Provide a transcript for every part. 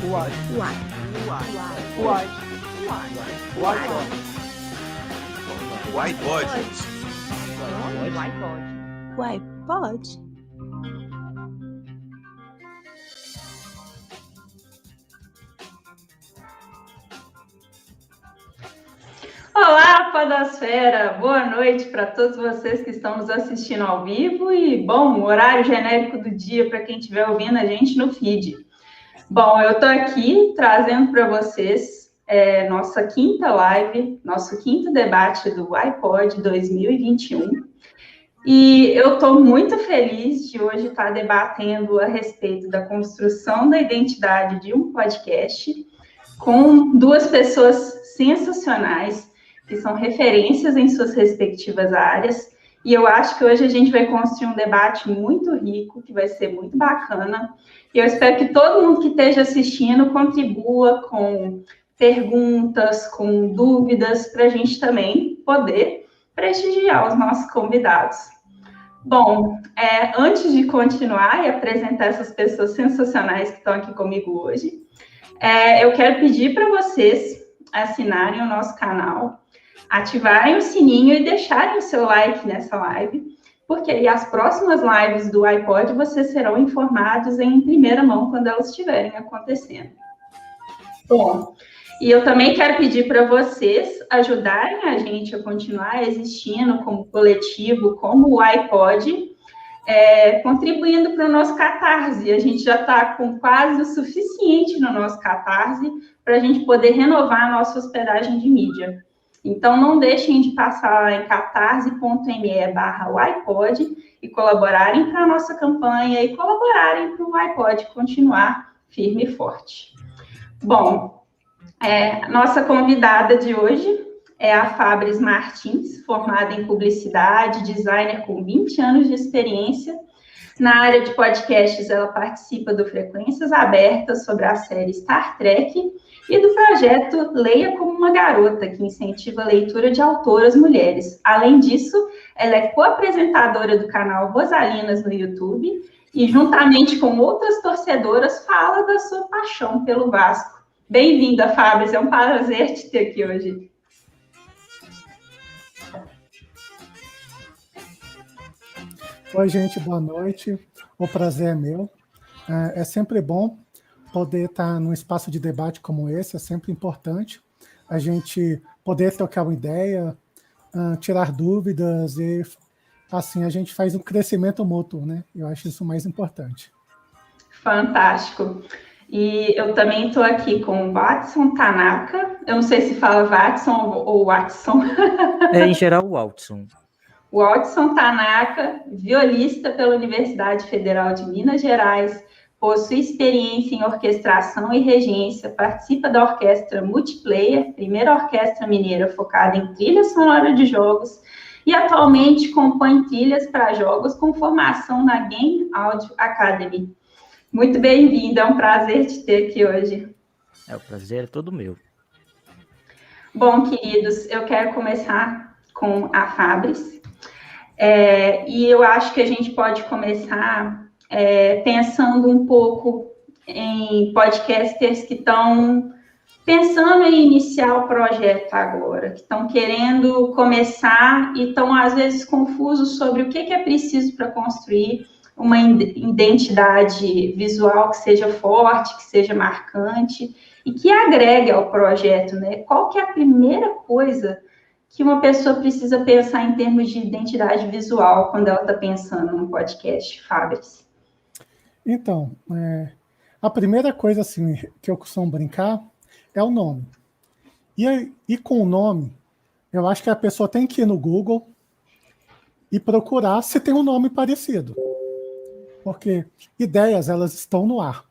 Uai, pode? Olá, Podosfera! Boa noite para todos vocês que estão nos assistindo ao vivo e, bom, horário genérico do dia para quem estiver ouvindo a gente no feed. Bom, eu estou aqui trazendo para vocês nossa quinta live, nosso quinto debate do iPod 2021. E eu estou muito feliz de hoje estar debatendo a respeito da construção da identidade de um podcast com duas pessoas sensacionais, que são referências em suas respectivas áreas, e eu acho que hoje a gente vai construir um debate muito rico, que vai ser muito bacana, e eu espero que todo mundo que esteja assistindo contribua com perguntas, com dúvidas, para a gente também poder prestigiar os nossos convidados. Bom, antes de continuar e apresentar essas pessoas sensacionais que estão aqui comigo hoje, eu quero pedir para vocês assinarem o nosso canal, ativarem o sininho e deixarem o seu like nessa live, porque aí as próximas lives do iPod vocês serão informados em primeira mão quando elas estiverem acontecendo. Bom, e eu também quero pedir para vocês ajudarem a gente a continuar existindo como coletivo, como o iPod, contribuindo para o nosso Catarse. A gente já está com quase o suficiente no nosso Catarse para a gente poder renovar a nossa hospedagem de mídia. Então, não deixem de passar em catarse.me/iPod e colaborarem para a nossa campanha e colaborarem para o iPod continuar firme e forte. Bom, nossa convidada de hoje é a Fabris Martins, formada em publicidade, designer com 20 anos de experiência. Na área de podcasts, ela participa do Frequências Abertas sobre a série Star Trek e do projeto Leia Como Uma Garota, que incentiva a leitura de autoras mulheres. Além disso, ela é co-apresentadora do canal Rosalinas no YouTube e, juntamente com outras torcedoras, fala da sua paixão pelo Vasco. Bem-vinda, Fabris, é um prazer te ter aqui hoje. Oi, gente, boa noite. O prazer é meu. É sempre bom poder estar num espaço de debate como esse, é sempre importante a gente poder trocar uma ideia, tirar dúvidas e, assim, a gente faz um crescimento mútuo, né? Eu acho isso mais importante. Fantástico. E eu também estou aqui com o Watson Tanaka. Eu não sei se fala Watson ou Watson. Em geral, o Watson. O Watson Tanaka, violista pela Universidade Federal de Minas Gerais, possui experiência em orquestração e regência, participa da Orquestra Multiplayer, primeira orquestra mineira focada em trilha sonora de jogos, e atualmente compõe trilhas para jogos com formação na Game Audio Academy. Muito bem-vindo, é um prazer te ter aqui hoje. O prazer é todo meu. Bom, queridos, eu quero começar com a Fabris. E eu acho que a gente pode começar pensando um pouco em podcasters que estão pensando em iniciar o projeto agora, que estão querendo começar e estão, às vezes, confusos sobre o que é preciso para construir uma identidade visual que seja forte, que seja marcante e que agregue ao projeto, né? Qual que é a primeira coisa que uma pessoa precisa pensar em termos de identidade visual quando ela está pensando num podcast, Fabris? Então, a primeira coisa assim, que eu costumo brincar é o nome. E com o nome, eu acho que a pessoa tem que ir no Google e procurar se tem um nome parecido. Porque ideias, elas estão no ar.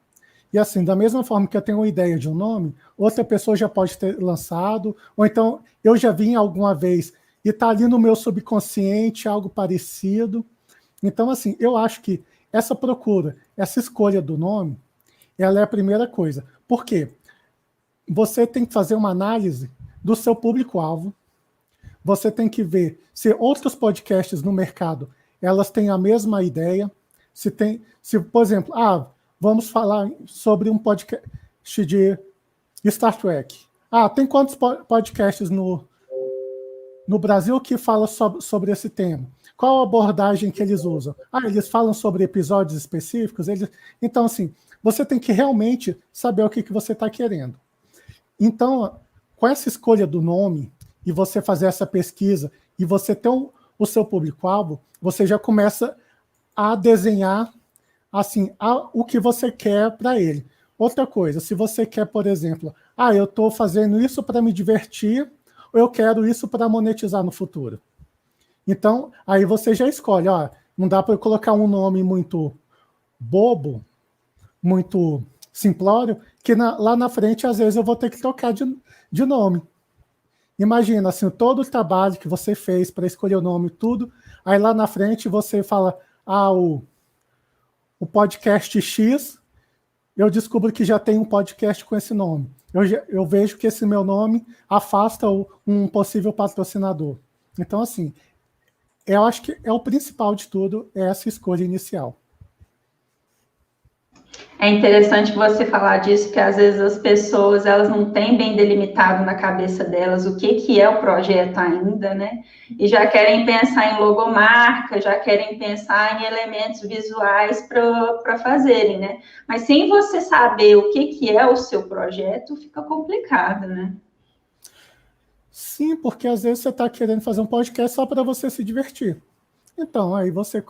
E assim, da mesma forma que eu tenho uma ideia de um nome, outra pessoa já pode ter lançado, ou então eu já vi alguma vez e está ali no meu subconsciente algo parecido. Então, assim, eu acho que essa procura, essa escolha do nome, ela é a primeira coisa. Por quê? Você tem que fazer uma análise do seu público-alvo, você tem que ver se outros podcasts no mercado, elas têm a mesma ideia, se, por exemplo, vamos falar sobre um podcast de Star Trek. Tem quantos podcasts no Brasil que falam sobre esse tema? Qual a abordagem que eles usam? Eles falam sobre episódios específicos? Então, assim, você tem que realmente saber o que você está querendo. Então, com essa escolha do nome, e você fazer essa pesquisa, e você ter o seu público-alvo, você já começa a desenhar assim, o que você quer para ele. Outra coisa, se você quer, por exemplo, eu estou fazendo isso para me divertir, ou eu quero isso para monetizar no futuro. Então, aí você já escolhe, não dá para eu colocar um nome muito bobo, muito simplório, que lá na frente, às vezes, eu vou ter que trocar de nome. Imagina, assim, todo o trabalho que você fez para escolher o nome, tudo, aí lá na frente você fala, o podcast X, eu descubro que já tem um podcast com esse nome. Eu vejo que esse meu nome afasta um possível patrocinador. Então, assim, eu acho que o principal de tudo é essa escolha inicial. É interessante você falar disso, porque às vezes as pessoas elas não têm bem delimitado na cabeça delas o que é o projeto ainda, né? E já querem pensar em logomarca, já querem pensar em elementos visuais para fazerem, né? Mas sem você saber o que é o seu projeto, fica complicado, né? Sim, porque às vezes você está querendo fazer um podcast só para você se divertir. Então, aí você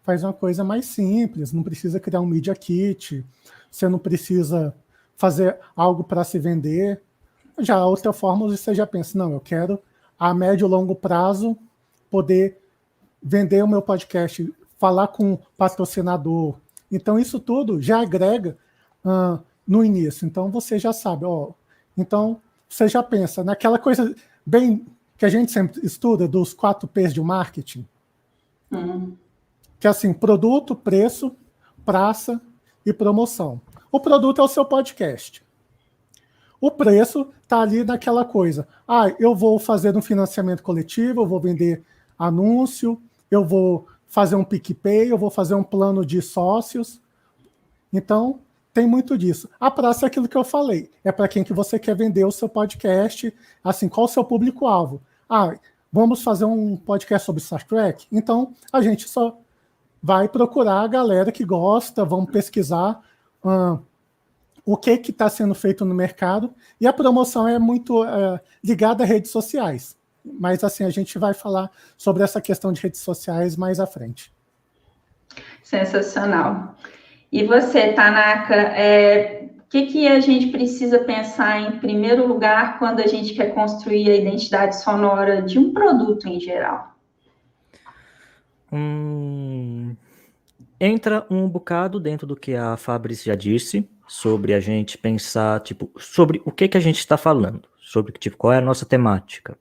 faz uma coisa mais simples, não precisa criar um Media Kit, você não precisa fazer algo para se vender. Já a outra forma, você já pensa, não, eu quero a médio e longo prazo poder vender o meu podcast, falar com o patrocinador. Então, isso tudo já agrega no início. Então, você já sabe, então, você já pensa naquela coisa bem que a gente sempre estuda, dos 4 P's de marketing. Que é assim, produto, preço, praça e promoção. O produto é o seu podcast. O preço está ali naquela coisa. Eu vou fazer um financiamento coletivo, eu vou vender anúncio, eu vou fazer um PicPay, eu vou fazer um plano de sócios. Então, tem muito disso. A praça é aquilo que eu falei. É para quem que você quer vender o seu podcast. Assim, qual o seu público-alvo? Vamos fazer um podcast sobre Star Trek? Então, a gente só vai procurar a galera que gosta, vamos pesquisar o que está sendo feito no mercado, e a promoção é muito ligada a redes sociais. Mas, assim, a gente vai falar sobre essa questão de redes sociais mais à frente. Sensacional. E você, Tanaka, o que a gente precisa pensar em primeiro lugar quando a gente quer construir a identidade sonora de um produto em geral? Entra um bocado dentro do que a Fabrícia já disse, sobre a gente pensar, sobre o que a gente está falando, sobre qual é a nossa temática.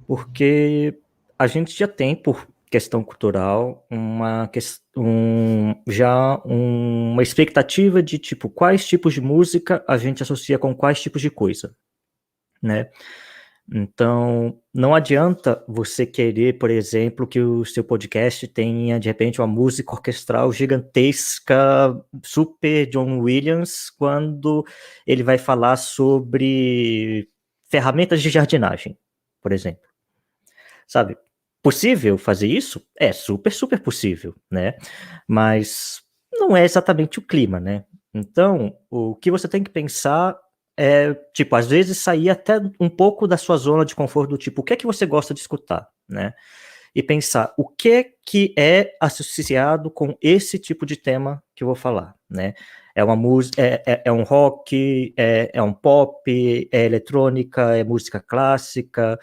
Porque a gente já tem, por questão cultural, uma expectativa de quais tipos de música a gente associa com quais tipos de coisa, né? Então, não adianta você querer, por exemplo, que o seu podcast tenha, de repente, uma música orquestral gigantesca, super John Williams, quando ele vai falar sobre ferramentas de jardinagem, por exemplo. Sabe? Possível fazer isso? É super, super possível, né? Mas não é exatamente o clima, né? Então, o que você tem que pensar é, às vezes sair até um pouco da sua zona de conforto, do o que é que você gosta de escutar, né? E pensar o que é associado com esse tipo de tema que eu vou falar, né? É uma música, é um rock, é um pop, é eletrônica, é música clássica.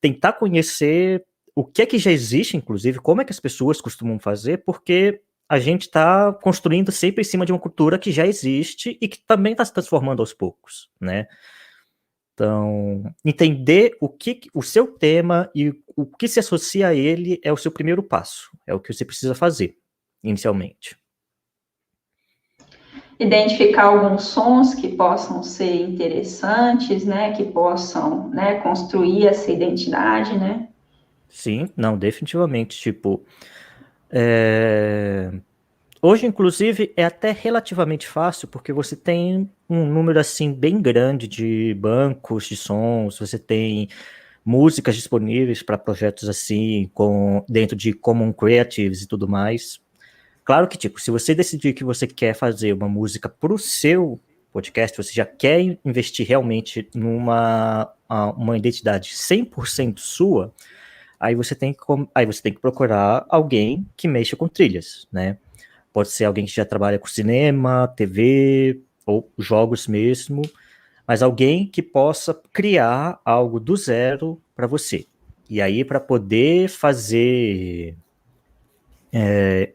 Tentar conhecer o que é que já existe, inclusive, como é que as pessoas costumam fazer, porque a gente está construindo sempre em cima de uma cultura que já existe e que também está se transformando aos poucos, né? Então, entender o seu tema e o que se associa a ele é o seu primeiro passo, é o que você precisa fazer, inicialmente. Identificar alguns sons que possam ser interessantes, né? Que possam, né, construir essa identidade, né? Sim, não, definitivamente, Hoje, inclusive, é até relativamente fácil, porque você tem um número, assim, bem grande de bancos de sons, você tem músicas disponíveis para projetos assim, dentro de Common Creatives e tudo mais. Claro que, tipo, se você decidir que você quer fazer uma música para o seu podcast, você já quer investir realmente uma identidade 100% sua, aí você tem que procurar alguém que mexa com trilhas, né? Pode ser alguém que já trabalha com cinema, TV ou jogos mesmo, mas alguém que possa criar algo do zero para você. E aí, para poder fazer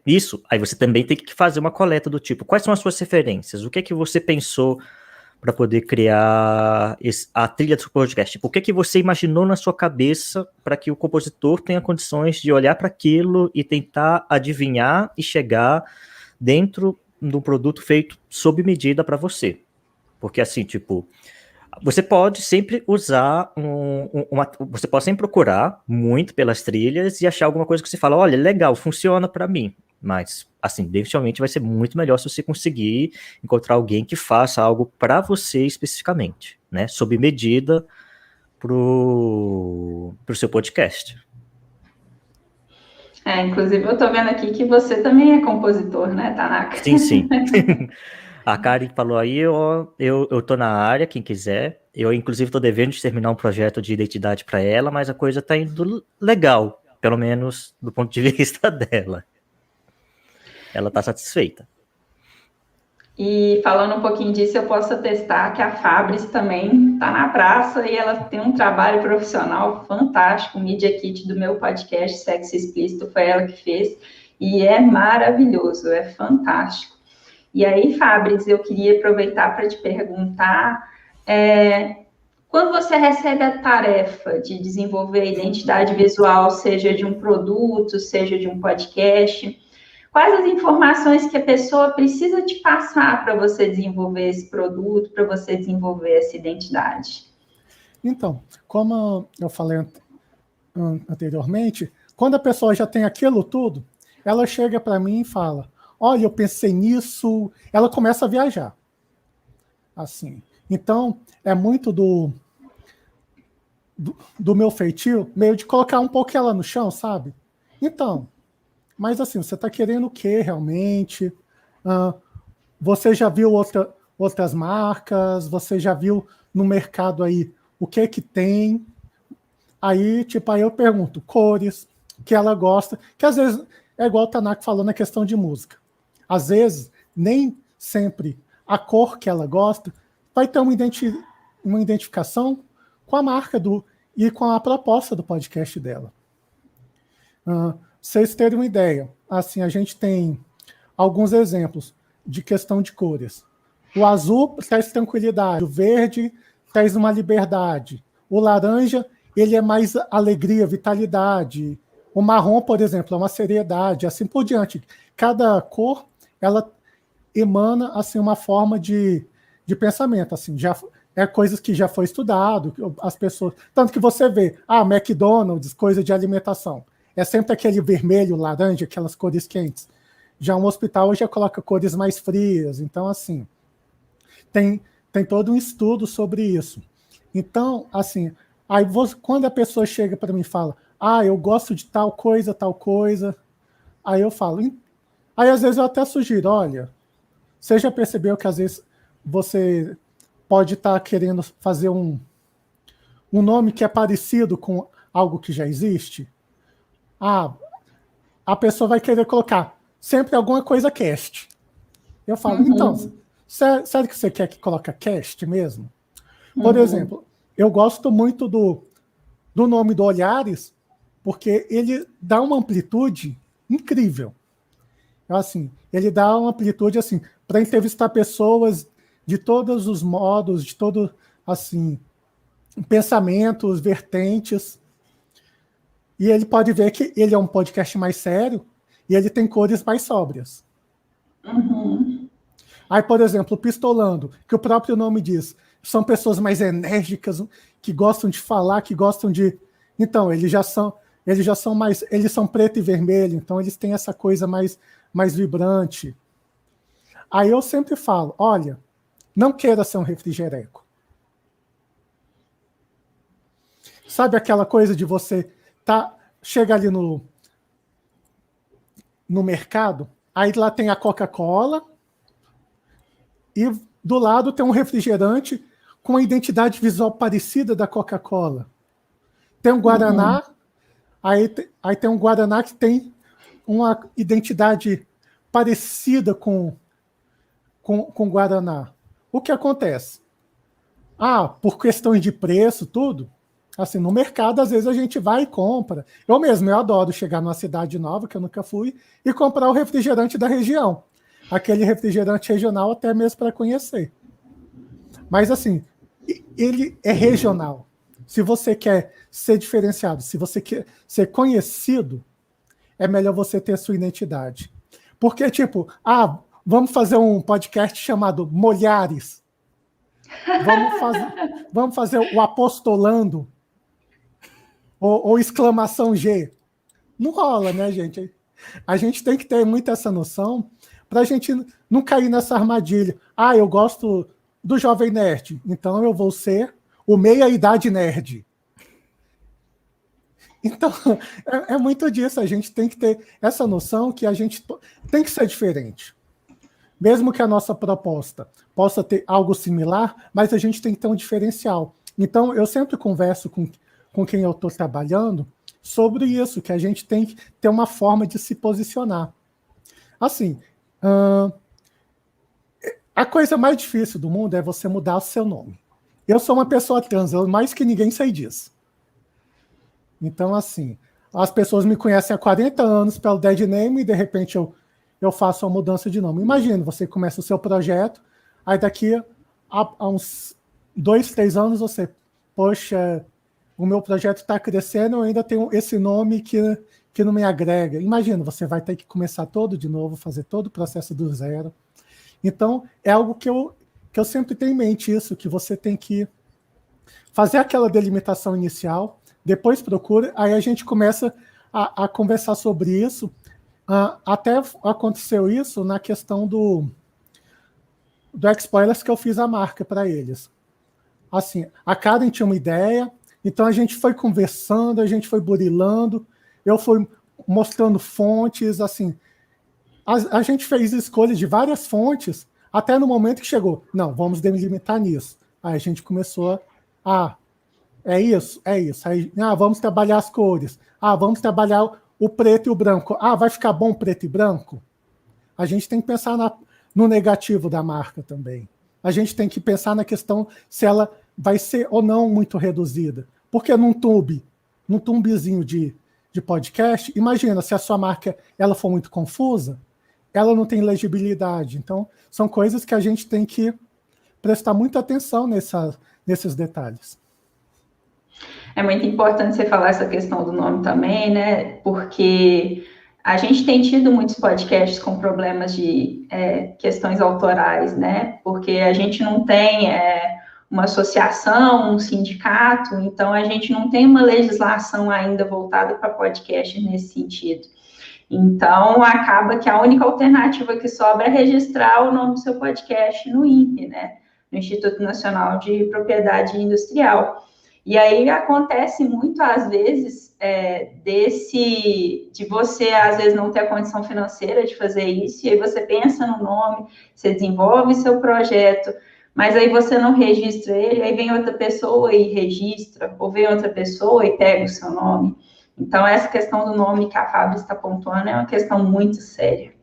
isso, aí você também tem que fazer uma coleta do tipo, quais são as suas referências? O que é que você pensou para poder criar a trilha do seu podcast? Tipo, o que é que você imaginou na sua cabeça para que o compositor tenha condições de olhar para aquilo e tentar adivinhar e chegar dentro do produto feito sob medida para você? Porque assim, tipo, você pode sempre usar você pode sempre procurar muito pelas trilhas e achar alguma coisa que você fala, olha, legal, funciona para mim. Mas, assim, definitivamente vai ser muito melhor se você conseguir encontrar alguém que faça algo para você especificamente, né? Sob medida pro seu podcast. Inclusive eu tô vendo aqui que você também é compositor, né, Tanaka? Sim, sim. A Karen falou aí, eu tô na área, quem quiser. Eu, inclusive, tô devendo de terminar um projeto de identidade para ela, mas a coisa tá indo legal, pelo menos do ponto de vista dela. Ela tá satisfeita. E falando um pouquinho disso, eu posso atestar que a Fabris também está na praça e ela tem um trabalho profissional fantástico. O Media Kit do meu podcast Sexo Explícito foi ela que fez e é maravilhoso, é fantástico. E aí, Fabris, eu queria aproveitar para te perguntar, quando você recebe a tarefa de desenvolver a identidade visual, seja de um produto, seja de um podcast, quais as informações que a pessoa precisa te passar para você desenvolver esse produto, para você desenvolver essa identidade? Então, como eu falei anteriormente, quando a pessoa já tem aquilo tudo, ela chega para mim e fala, olha, eu pensei nisso, ela começa a viajar. Assim. Então, é muito do meu feitio, meio de colocar um pouco ela no chão, sabe? Então, mas assim, você está querendo o quê realmente? Você já viu outras marcas? Você já viu no mercado aí o que tem? Aí, tipo, aí eu pergunto cores, que ela gosta, que às vezes é igual o Tanaka falou na questão de música. Às vezes, nem sempre a cor que ela gosta vai ter uma identificação com a marca e com a proposta do podcast dela. Vocês terem uma ideia, assim, a gente tem alguns exemplos de questão de cores. O azul traz tranquilidade, o verde traz uma liberdade, o laranja, ele é mais alegria, vitalidade, o marrom, por exemplo, é uma seriedade, assim por diante. Cada cor, ela emana, assim, uma forma de pensamento, assim, já é coisas que já foi estudado, as pessoas, tanto que você vê, McDonald's, coisa de alimentação, é sempre aquele vermelho, laranja, aquelas cores quentes. Já um hospital já coloca cores mais frias. Então, assim, tem todo um estudo sobre isso. Então, assim, aí quando a pessoa chega para mim e fala, eu gosto de tal coisa, aí eu falo, aí às vezes eu até sugiro, olha, você já percebeu que às vezes você pode estar querendo fazer um nome que é parecido com algo que já existe? A pessoa vai querer colocar sempre alguma coisa cast. Eu falo, então, sério que você quer que coloque cast mesmo? Por exemplo, eu gosto muito do nome do Olhares, porque ele dá uma amplitude incrível. Assim, ele dá uma amplitude assim, para entrevistar pessoas de todos os modos, de todos, assim, pensamentos, vertentes. E ele pode ver que ele é um podcast mais sério e ele tem cores mais sóbrias. Aí, por exemplo, o Pistolando, que o próprio nome diz, são pessoas mais enérgicas, que gostam de falar, que gostam de... Então, eles são preto e vermelho, então eles têm essa coisa mais vibrante. Aí eu sempre falo, olha, não queira ser um refrigereco. Sabe aquela coisa de você chega ali no mercado, aí lá tem a Coca-Cola e do lado tem um refrigerante com a identidade visual parecida da Coca-Cola. Tem um Guaraná, aí tem um Guaraná que tem uma identidade parecida com Guaraná. O que acontece? Por questões de preço, tudo, assim, no mercado, às vezes a gente vai e compra. Eu adoro chegar numa cidade nova, que eu nunca fui, e comprar o refrigerante da região. Aquele refrigerante regional, até mesmo para conhecer. Mas, assim, ele é regional. Se você quer ser diferenciado, se você quer ser conhecido, é melhor você ter a sua identidade. Porque, tipo, vamos fazer um podcast chamado Molhares. Vamos fazer o Apostolando ou exclamação G. Não rola, né, gente? A gente tem que ter muito essa noção para a gente não cair nessa armadilha. Eu gosto do Jovem Nerd, então eu vou ser o meia-idade nerd. Então, é muito disso. A gente tem que ter essa noção que a gente tem que ser diferente. Mesmo que a nossa proposta possa ter algo similar, mas a gente tem que ter um diferencial. Então, eu sempre converso com quem eu estou trabalhando sobre isso, que a gente tem que ter uma forma de se posicionar. Assim, a coisa mais difícil do mundo é você mudar o seu nome. Eu sou uma pessoa trans, eu mais que ninguém sei disso. Então, assim, as pessoas me conhecem há 40 anos pelo dead name e, de repente, eu faço uma mudança de nome. Imagina, você começa o seu projeto, aí daqui a uns 2, 3 anos você, poxa, o meu projeto está crescendo, eu ainda tenho esse nome que não me agrega. Imagina, você vai ter que começar todo de novo, fazer todo o processo do zero. Então, é algo que eu sempre tenho em mente isso, que você tem que fazer aquela delimitação inicial, depois procura, aí a gente começa a conversar sobre isso. Até aconteceu isso na questão do X-Spoilers, que eu fiz a marca para eles. Assim, a Karen tinha uma ideia, então a gente foi conversando, a gente foi burilando, eu fui mostrando fontes, assim, a gente fez escolhas de várias fontes, até no momento que chegou, não, vamos delimitar nisso. Aí a gente começou é isso. Aí, vamos trabalhar as cores. Vamos trabalhar o preto e o branco. Vai ficar bom preto e branco? A gente tem que pensar no negativo da marca também. A gente tem que pensar na questão se ela vai ser ou não muito reduzida. Porque num tubezinho de podcast, imagina, se a sua marca ela for muito confusa, ela não tem legibilidade. Então, são coisas que a gente tem que prestar muita atenção nesses detalhes. É muito importante você falar essa questão do nome também, né? Porque a gente tem tido muitos podcasts com problemas de questões autorais, né? Porque a gente não tem uma associação, um sindicato, então a gente não tem uma legislação ainda voltada para podcast nesse sentido. Então, acaba que a única alternativa que sobra é registrar o nome do seu podcast no INPE, né? No Instituto Nacional de Propriedade Industrial. E aí acontece muito, às vezes, de você, às vezes, não ter a condição financeira de fazer isso, e aí você pensa no nome, você desenvolve seu projeto, mas aí você não registra ele, aí vem outra pessoa e registra, ou vem outra pessoa e pega o seu nome. Então, essa questão do nome que a Fábio está pontuando é uma questão muito séria.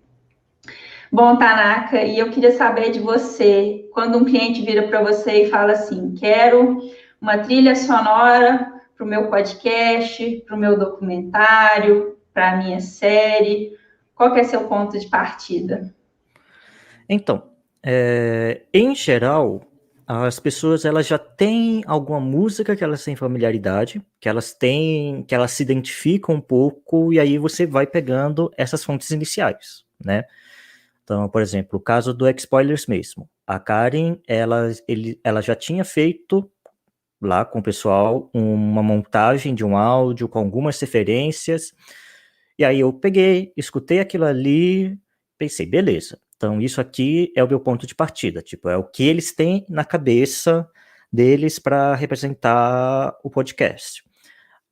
Bom, Tanaka, e eu queria saber de você, quando um cliente vira para você e fala assim, quero uma trilha sonora para o meu podcast, para o meu documentário, para a minha série, qual que é seu ponto de partida? Então, em geral, as pessoas elas já têm alguma música que elas têm familiaridade, que elas se identificam um pouco, e aí você vai pegando essas fontes iniciais, né? Então, por exemplo, o caso do X-Spoilers mesmo. A Karen, ela já tinha feito lá com o pessoal uma montagem de um áudio com algumas referências, e aí eu peguei, escutei aquilo ali, pensei, beleza, Então, isso aqui é o meu ponto de partida, tipo, é o que eles têm na cabeça deles para representar o podcast.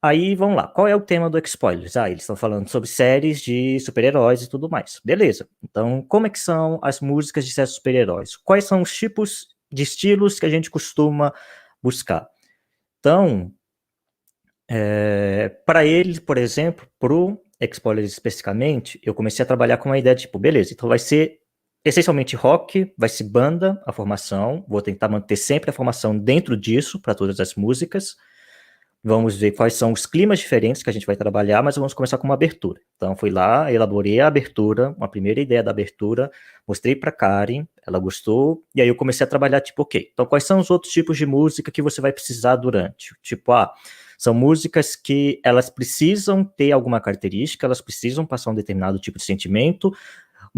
Aí, vamos lá, qual é o tema do X-Spoilers? Eles estão falando sobre séries de super-heróis e tudo mais. Beleza, então, como é que são as músicas de séries de super-heróis? Quais são os tipos de estilos que a gente costuma buscar? Então, para eles, por exemplo, pro X-Spoilers especificamente, eu comecei a trabalhar com uma ideia de tipo, beleza, então vai ser essencialmente rock, vai ser banda, a formação, vou tentar manter sempre a formação dentro disso, para todas as músicas. Vamos ver quais são os climas diferentes que a gente vai trabalhar, mas vamos começar com uma abertura. Então, fui lá, elaborei a abertura, uma primeira ideia da abertura, mostrei para Karen, ela gostou, e aí eu comecei a trabalhar, tipo, ok, então quais são os outros tipos de música que você vai precisar durante? Tipo, são músicas que elas precisam ter alguma característica, elas precisam passar um determinado tipo de sentimento,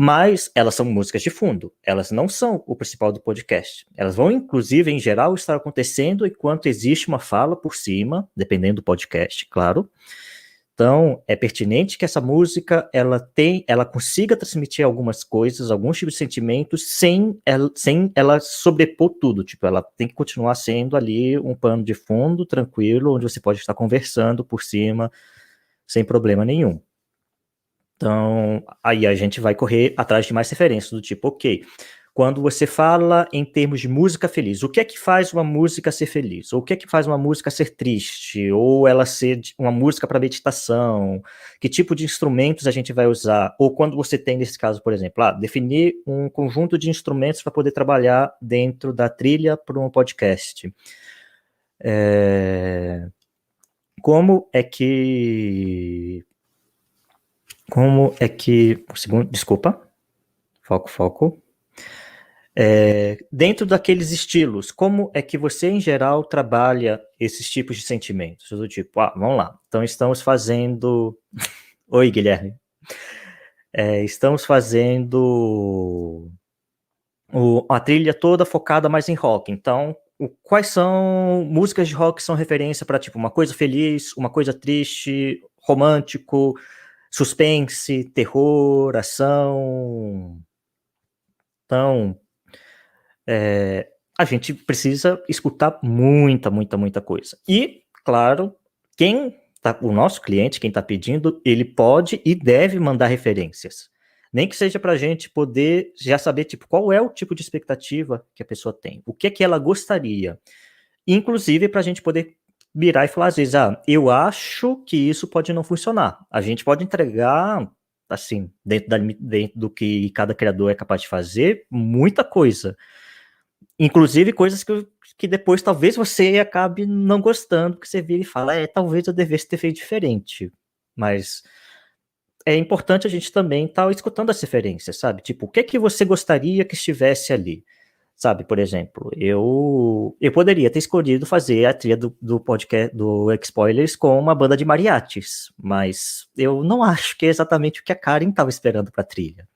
mas elas são músicas de fundo, elas não são o principal do podcast. Elas vão, inclusive, em geral, estar acontecendo enquanto existe uma fala por cima, dependendo do podcast, claro. Então, é pertinente que essa música ela consiga transmitir algumas coisas, alguns tipos de sentimentos, sem ela sobrepor tudo. Tipo, ela tem que continuar sendo ali um pano de fundo, tranquilo, onde você pode estar conversando por cima, sem problema nenhum. Então, aí a gente vai correr atrás de mais referências, do tipo, ok, quando você fala em termos de música feliz, o que é que faz uma música ser feliz? Ou o que é que faz uma música ser triste? Ou ela ser uma música para meditação? Que tipo de instrumentos a gente vai usar? Ou quando você tem, nesse caso, por exemplo, definir um conjunto de instrumentos para poder trabalhar dentro da trilha para um podcast. Como é que... Desculpa. Foco. Dentro daqueles estilos, como é que você, em geral, trabalha esses tipos de sentimentos? Do tipo, vamos lá. Então, estamos fazendo... Oi, Guilherme. Estamos fazendo a trilha toda focada mais em rock. Então, quais são músicas de rock que são referência para, tipo, uma coisa feliz, uma coisa triste, romântico... suspense, terror, ação. Então, a gente precisa escutar muita coisa. E, claro, o nosso cliente, quem está pedindo, ele pode e deve mandar referências. Nem que seja para a gente poder já saber tipo, qual é o tipo de expectativa que a pessoa tem, o que é que ela gostaria. Inclusive, para a gente poder virar e falar, às vezes, eu acho que isso pode não funcionar. A gente pode entregar, assim, dentro do que cada criador é capaz de fazer, muita coisa. Inclusive, coisas que depois talvez você acabe não gostando, que você vira e fala, talvez eu devesse ter feito diferente. Mas é importante a gente também estar escutando as referências, sabe? Tipo, o que é que você gostaria que estivesse ali? Sabe, por exemplo, eu poderia ter escolhido fazer a trilha do podcast do X-Spoilers com uma banda de mariachis, mas eu não acho que é exatamente o que a Karen estava esperando para a trilha.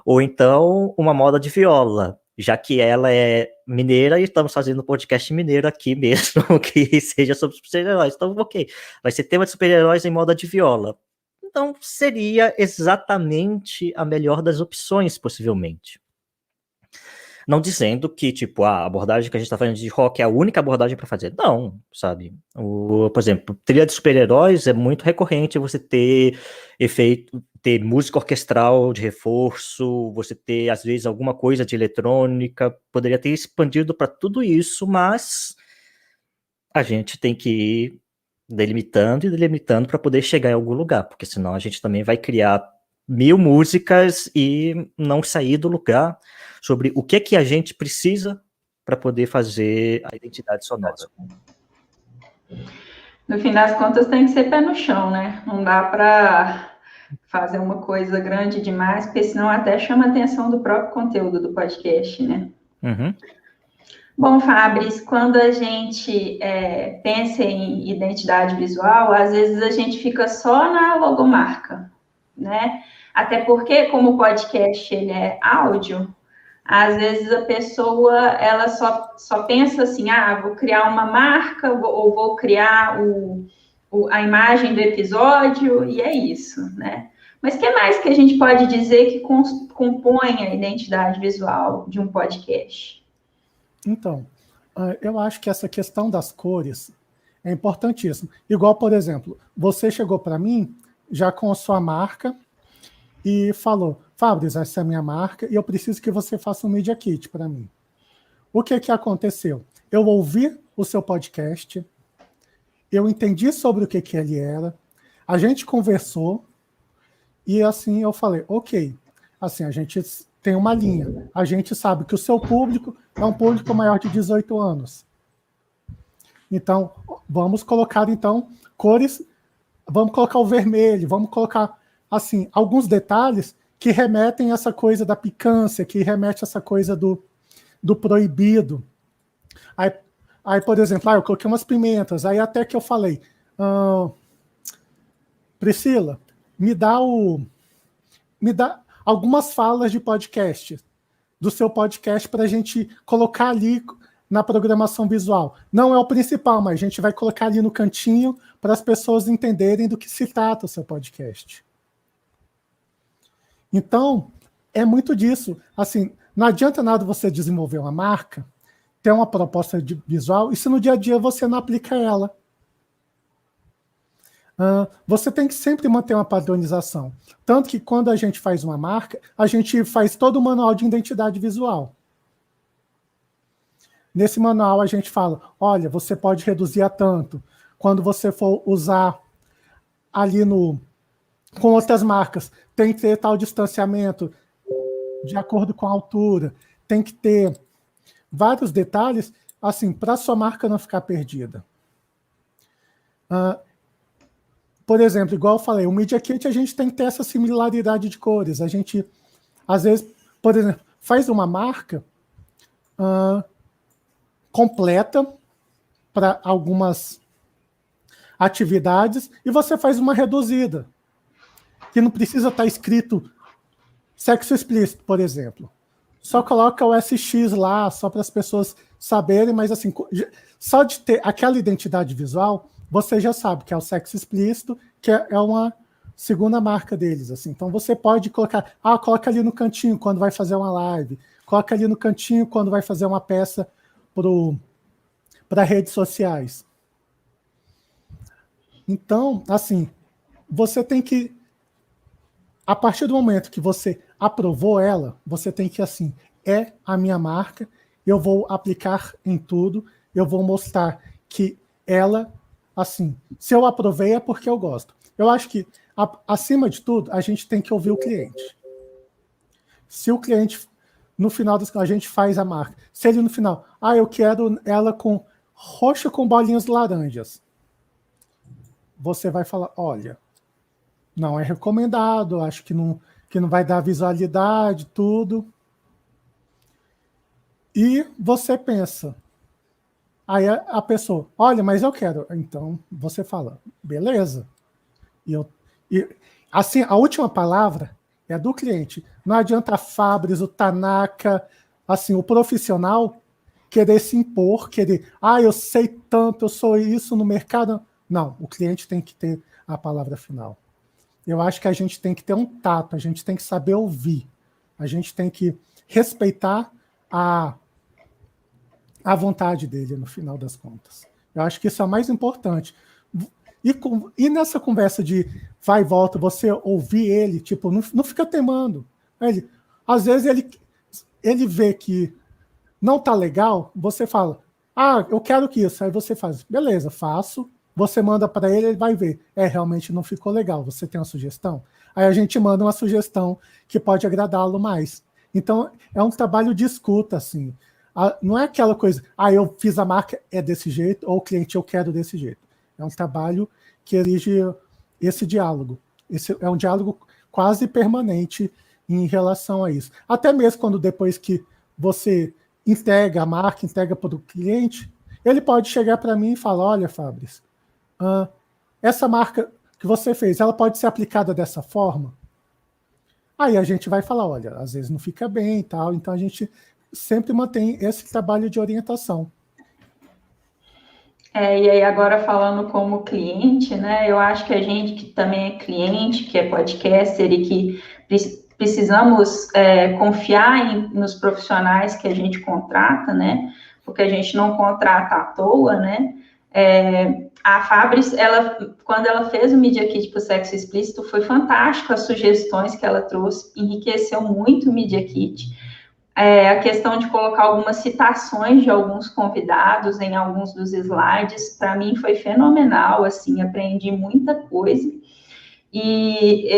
Ou então, uma moda de viola, já que ela é mineira e estamos fazendo um podcast mineiro aqui mesmo, que seja sobre super-heróis. Então, ok, vai ser tema de super-heróis em moda de viola. Então, seria exatamente a melhor das opções, possivelmente. Não dizendo que, tipo, a abordagem que a gente tá fazendo de rock é a única abordagem para fazer. Não, sabe? Por exemplo, trilha de super-heróis é muito recorrente você ter ter música orquestral de reforço, você ter, às vezes, alguma coisa de eletrônica. Poderia ter expandido para tudo isso, mas a gente tem que ir delimitando para poder chegar em algum lugar, porque senão a gente também vai criar 1000 músicas e não sair do lugar sobre o que é que a gente precisa para poder fazer a identidade sonora. No fim das contas, tem que ser pé no chão, né? Não dá para fazer uma coisa grande demais, porque senão até chama a atenção do próprio conteúdo do podcast, né? Uhum. Bom, Fabris, quando a gente pensa em identidade visual, às vezes a gente fica só na logomarca, né? Até porque, como o podcast ele é áudio, às vezes a pessoa ela só pensa assim, vou criar uma marca, ou vou criar a imagem do episódio, e é isso, né? Mas o que mais que a gente pode dizer que compõe a identidade visual de um podcast? Então, eu acho que essa questão das cores é importantíssima. Igual, por exemplo, você chegou para mim já com a sua marca e falou, Fabrício, essa é a minha marca e eu preciso que você faça um Media Kit para mim. O que aconteceu? Eu ouvi o seu podcast, eu entendi sobre o que ele era, a gente conversou e assim eu falei, ok, assim, a gente tem uma linha, a gente sabe que o seu público é um público maior de 18 anos. Então, vamos colocar então cores, vamos colocar o vermelho, vamos colocar assim alguns detalhes que remetem a essa coisa da picância, que remete a essa coisa do proibido. Aí, por exemplo, eu coloquei umas pimentas, aí até que eu falei, Priscila, me dá algumas falas de podcast, do seu podcast, para a gente colocar ali na programação visual. Não é o principal, mas a gente vai colocar ali no cantinho para as pessoas entenderem do que se trata o seu podcast. Então, é muito disso. Assim, não adianta nada você desenvolver uma marca, ter uma proposta de visual, e se no dia a dia você não aplica ela. Você tem que sempre manter uma padronização. Tanto que quando a gente faz uma marca, a gente faz todo o manual de identidade visual. Nesse manual a gente fala, olha, você pode reduzir a tanto. Quando você for usar ali com outras marcas, tem que ter tal distanciamento de acordo com a altura, tem que ter vários detalhes, assim, para a sua marca não ficar perdida. Por exemplo, igual eu falei, o Media Kit a gente tem que ter essa similaridade de cores. A gente, às vezes, por exemplo, faz uma marca completa para algumas atividades e você faz uma reduzida, que não precisa estar escrito sexo explícito, por exemplo. Só coloca o SX lá, só para as pessoas saberem, mas assim, só de ter aquela identidade visual, você já sabe que é o sexo explícito, que é uma segunda marca deles. Assim. Então você pode colocar, coloca ali no cantinho quando vai fazer uma live, coloca ali no cantinho quando vai fazer uma peça para redes sociais. Então, assim, você tem que, a partir do momento que você aprovou ela, você tem que, assim, é a minha marca, eu vou aplicar em tudo, eu vou mostrar que ela, assim, se eu aprovei é porque eu gosto. Eu acho que, acima de tudo, a gente tem que ouvir o cliente. Se o cliente, no final das contas, a gente faz a marca, se ele no final, eu quero ela com roxa com bolinhas laranjas, você vai falar, olha, não é recomendado, acho que não vai dar visualidade, tudo. E você pensa, aí a pessoa, olha, mas eu quero. Então você fala, beleza. E assim, a última palavra é do cliente. Não adianta a Fabris, o Tanaka, assim, o profissional querer se impor, querer, eu sei tanto, eu sou isso no mercado. Não, o cliente tem que ter a palavra final. Eu acho que a gente tem que ter um tato, a gente tem que saber ouvir, a gente tem que respeitar a vontade dele no final das contas. Eu acho que isso é o mais importante. E nessa conversa de vai e volta, você ouvir ele, tipo, não fica temando. Às vezes ele vê que não tá legal, você fala, eu quero que isso. Aí você faz, beleza, faço. Você manda para ele vai ver. Realmente não ficou legal. Você tem uma sugestão? Aí a gente manda uma sugestão que pode agradá-lo mais. Então, é um trabalho de escuta, assim. Não é aquela coisa, eu fiz a marca, é desse jeito, ou o cliente, eu quero desse jeito. É um trabalho que exige esse diálogo. Esse é um diálogo quase permanente em relação a isso. Até mesmo quando depois que você entrega a marca, entrega para o cliente, ele pode chegar para mim e falar, olha, Fabrício, essa marca que você fez, ela pode ser aplicada dessa forma? Aí a gente vai falar, olha, às vezes não fica bem e tal, então a gente sempre mantém esse trabalho de orientação. E aí agora falando como cliente, né? Eu acho que a gente que também é cliente, que é podcaster e que precisamos confiar nos profissionais que a gente contrata, né? Porque a gente não contrata à toa, né? A Fabris, quando ela fez o Media Kit para o sexo explícito, foi fantástico as sugestões que ela trouxe, enriqueceu muito o Media Kit. A questão de colocar algumas citações de alguns convidados em alguns dos slides, para mim foi fenomenal, assim, aprendi muita coisa. E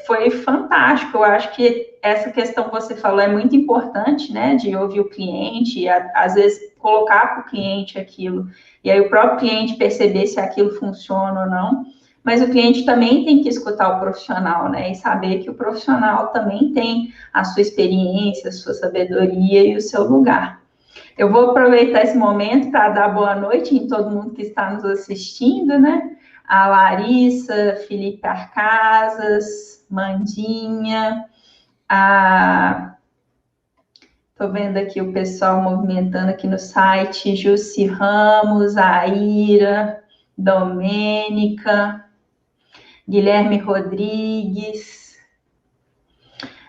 foi fantástico. Eu acho que essa questão que você falou é muito importante, né? De ouvir o cliente, e às vezes colocar para o cliente aquilo, e aí o próprio cliente perceber se aquilo funciona ou não. Mas o cliente também tem que escutar o profissional, né? E saber que o profissional também tem a sua experiência, a sua sabedoria e o seu lugar. Eu vou aproveitar esse momento para dar boa noite em todo mundo que está nos assistindo, né? A Larissa, Felipe Arcasas, Mandinha, estou vendo aqui o pessoal movimentando aqui no site, Jussi Ramos, Aira, Domênica, Guilherme Rodrigues.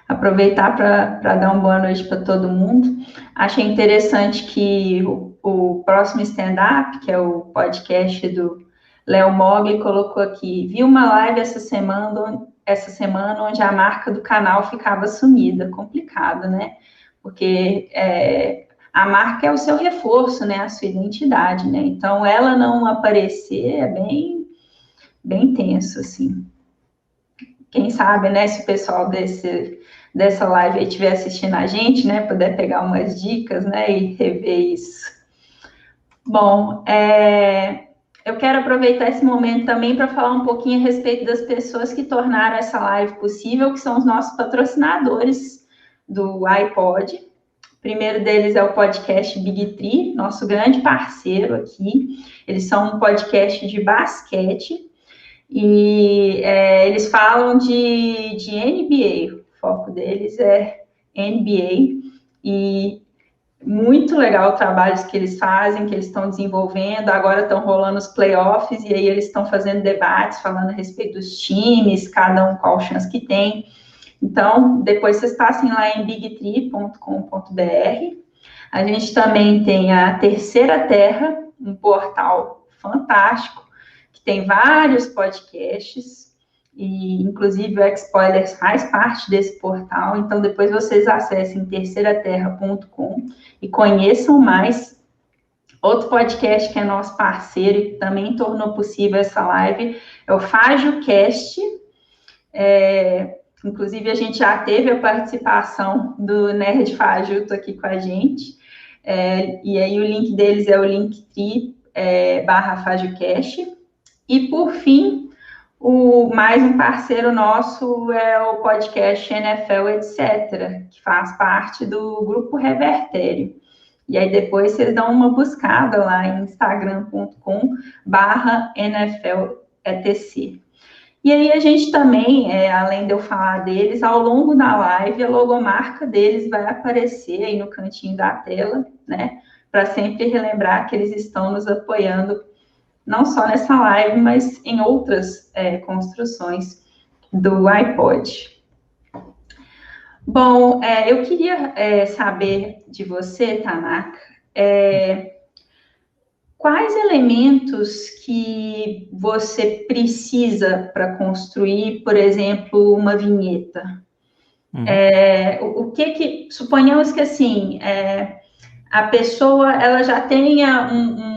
Aproveitar para dar uma boa noite para todo mundo. Achei interessante que o próximo stand-up, que é o podcast do Léo Mogli, colocou aqui: vi uma live essa semana onde a marca do canal ficava sumida. Complicado, né? Porque a marca é o seu reforço, né? A sua identidade, né? Então, ela não aparecer é bem, bem tenso, assim. Quem sabe, né? Se o pessoal dessa live aí estiver assistindo a gente, né? Puder pegar umas dicas, né? E rever isso. Bom, eu quero aproveitar esse momento também para falar um pouquinho a respeito das pessoas que tornaram essa live possível, que são os nossos patrocinadores do iPod. O primeiro deles é o podcast Big Tree, nosso grande parceiro aqui. Eles são um podcast de basquete e eles falam de NBA. O foco deles é NBA e muito legal o trabalho que eles fazem, que eles estão desenvolvendo. Agora estão rolando os playoffs e aí eles estão fazendo debates, falando a respeito dos times, cada um qual chance que tem. Então, depois vocês passem lá em bigtree.com.br. A gente também tem a Terceira Terra, um portal fantástico, que tem vários podcasts. E, inclusive, o X-Spoilers faz parte desse portal. Então, depois vocês acessem terceiraterra.com e conheçam mais. Outro podcast que é nosso parceiro e que também tornou possível essa live é o FágioCast. Inclusive, a gente já teve a participação do Nerd Fajuto aqui com a gente. E aí, o link deles é o linktree/FágioCast. E, por fim, mais um parceiro nosso é o podcast NFL, etc., que faz parte do Grupo Revertério. E aí depois vocês dão uma buscada lá em instagram.com/NFL-etc. E aí a gente também, além de eu falar deles, ao longo da live, a logomarca deles vai aparecer aí no cantinho da tela, né? Para sempre relembrar que eles estão nos apoiando não só nessa live, mas em outras construções do iPod. Bom, eu queria saber de você, Tanaka, quais elementos que você precisa para construir, por exemplo, uma vinheta? O que suponhamos que, assim, a pessoa ela já tenha um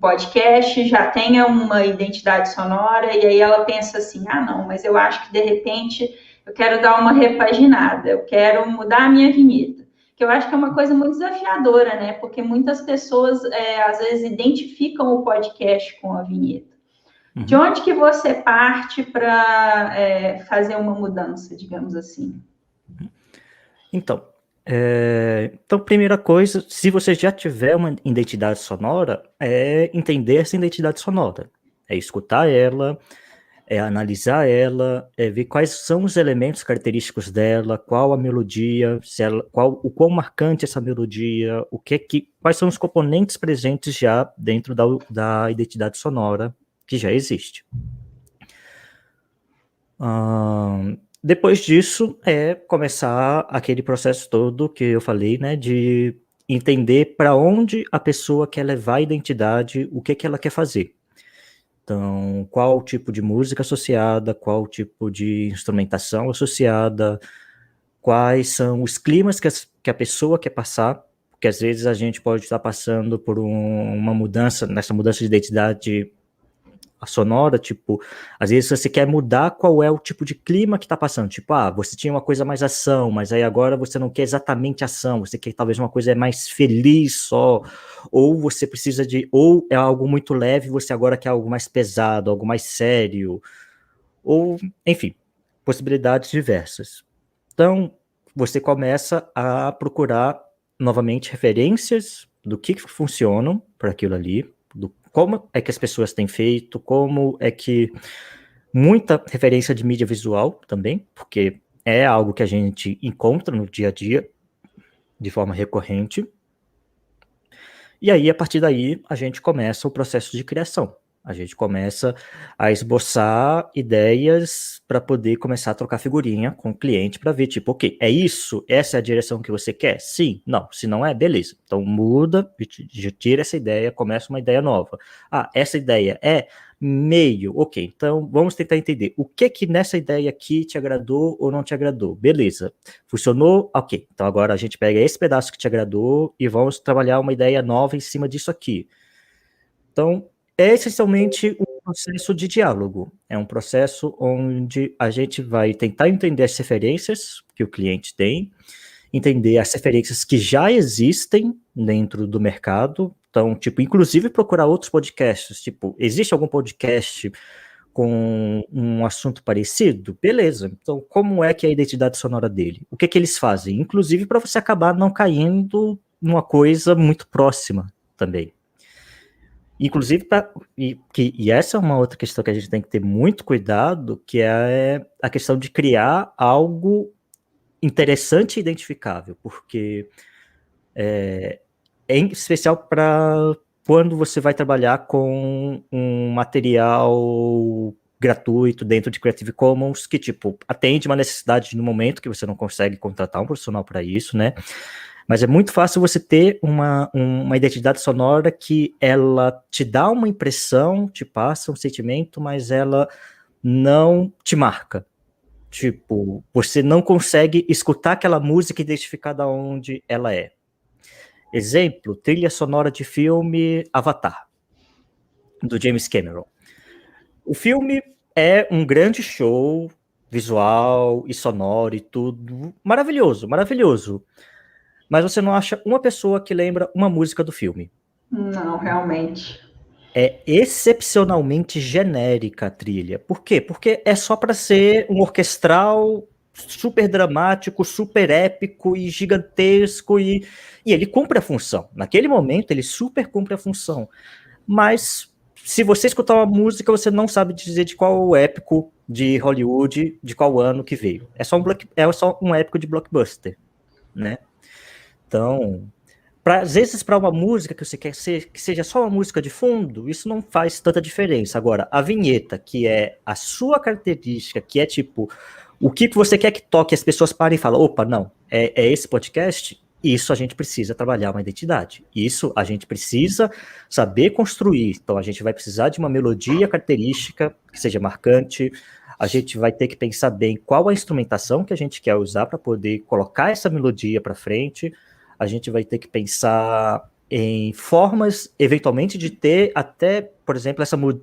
podcast, já tenha uma identidade sonora, e aí ela pensa assim, não, mas eu acho que, de repente, eu quero dar uma repaginada, eu quero mudar a minha vinheta. Que eu acho que é uma coisa muito desafiadora, né? Porque muitas pessoas, às vezes, identificam o podcast com a vinheta. Uhum. De onde que você parte para fazer uma mudança, digamos assim? Então, primeira coisa, se você já tiver uma identidade sonora, é entender essa identidade sonora, é escutar ela, é analisar ela, é ver quais são os elementos característicos dela, qual a melodia, o quão marcante essa melodia, quais são os componentes presentes já dentro da identidade sonora que já existe. Depois disso, é começar aquele processo todo que eu falei, né, de entender para onde a pessoa quer levar a identidade, o que ela quer fazer. Então, qual tipo de música associada, qual tipo de instrumentação associada, quais são os climas que a pessoa quer passar, porque às vezes a gente pode estar passando por uma mudança, nessa mudança de identidade sonora, tipo, às vezes você quer mudar qual é o tipo de clima que tá passando, tipo, você tinha uma coisa mais ação, mas aí agora você não quer exatamente ação, você quer talvez uma coisa mais feliz só, ou você precisa ou é algo muito leve, você agora quer algo mais pesado, algo mais sério, ou, enfim, possibilidades diversas. Então, você começa a procurar novamente referências do que funcionam para aquilo ali, como é que as pessoas têm feito, como é que muita referência de mídia visual também, porque é algo que a gente encontra no dia a dia de forma recorrente. E aí, a partir daí, a gente começa o processo de criação. A gente começa a esboçar ideias para poder começar a trocar figurinha com o cliente para ver, tipo, ok, é isso? Essa é a direção que você quer? Sim? Não. Se não é, beleza. Então muda, tira essa ideia, começa uma ideia nova. Essa ideia é meio, ok, então vamos tentar entender o que nessa ideia aqui te agradou ou não te agradou. Beleza. Funcionou? Ok. Então agora a gente pega esse pedaço que te agradou e vamos trabalhar uma ideia nova em cima disso aqui. Então, é essencialmente um processo de diálogo. É um processo onde a gente vai tentar entender as referências que o cliente tem, entender as referências que já existem dentro do mercado. Então, tipo, inclusive procurar outros podcasts. Tipo, existe algum podcast com um assunto parecido? Beleza. Então, como é que é a identidade sonora dele? O que eles fazem? Inclusive para você acabar não caindo numa coisa muito próxima também. Inclusive, e essa é uma outra questão que a gente tem que ter muito cuidado, que é a questão de criar algo interessante e identificável, porque é em especial para quando você vai trabalhar com um material gratuito dentro de Creative Commons, que, tipo, atende uma necessidade no momento que você não consegue contratar um profissional para isso, né? Mas é muito fácil você ter uma identidade sonora que ela te dá uma impressão, te passa um sentimento, mas ela não te marca. Tipo, você não consegue escutar aquela música e identificar de onde ela é. Exemplo, trilha sonora de filme Avatar, do James Cameron. O filme é um grande show visual e sonoro e tudo. Maravilhoso, maravilhoso. Mas você não acha uma pessoa que lembra uma música do filme. Não, realmente. É excepcionalmente genérica a trilha. Por quê? Porque é só para ser um orquestral super dramático, super épico e gigantesco, e ele cumpre a função. Naquele momento, ele super cumpre a função. Mas se você escutar uma música, você não sabe dizer de qual épico de Hollywood, de qual ano que veio. É só um épico de blockbuster, né? Então, às vezes para uma música que você quer que seja só uma música de fundo, isso não faz tanta diferença. Agora, a vinheta, que é a sua característica, que é tipo, o que você quer que toque, as pessoas parem e falam, opa, não, é esse podcast, isso a gente precisa trabalhar uma identidade. Isso a gente precisa saber construir. Então, a gente vai precisar de uma melodia característica que seja marcante. A gente vai ter que pensar bem qual a instrumentação que a gente quer usar para poder colocar essa melodia para frente. A gente vai ter que pensar em formas, eventualmente, de ter até, por exemplo,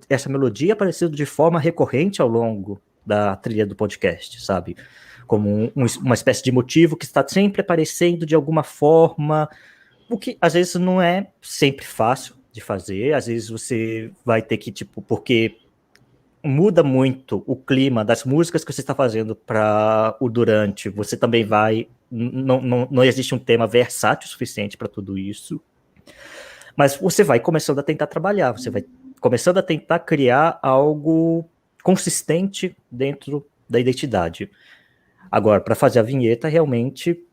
essa melodia aparecendo de forma recorrente ao longo da trilha do podcast, sabe? Como uma espécie de motivo que está sempre aparecendo de alguma forma, o que às vezes não é sempre fácil de fazer, às vezes você vai ter que, tipo, porque muda muito o clima das músicas que você está fazendo para o durante, você também vai, não existe um tema versátil suficiente para tudo isso, mas você vai começando a tentar trabalhar, você vai começando a tentar criar algo consistente dentro da identidade. Agora, para fazer a vinheta, realmente,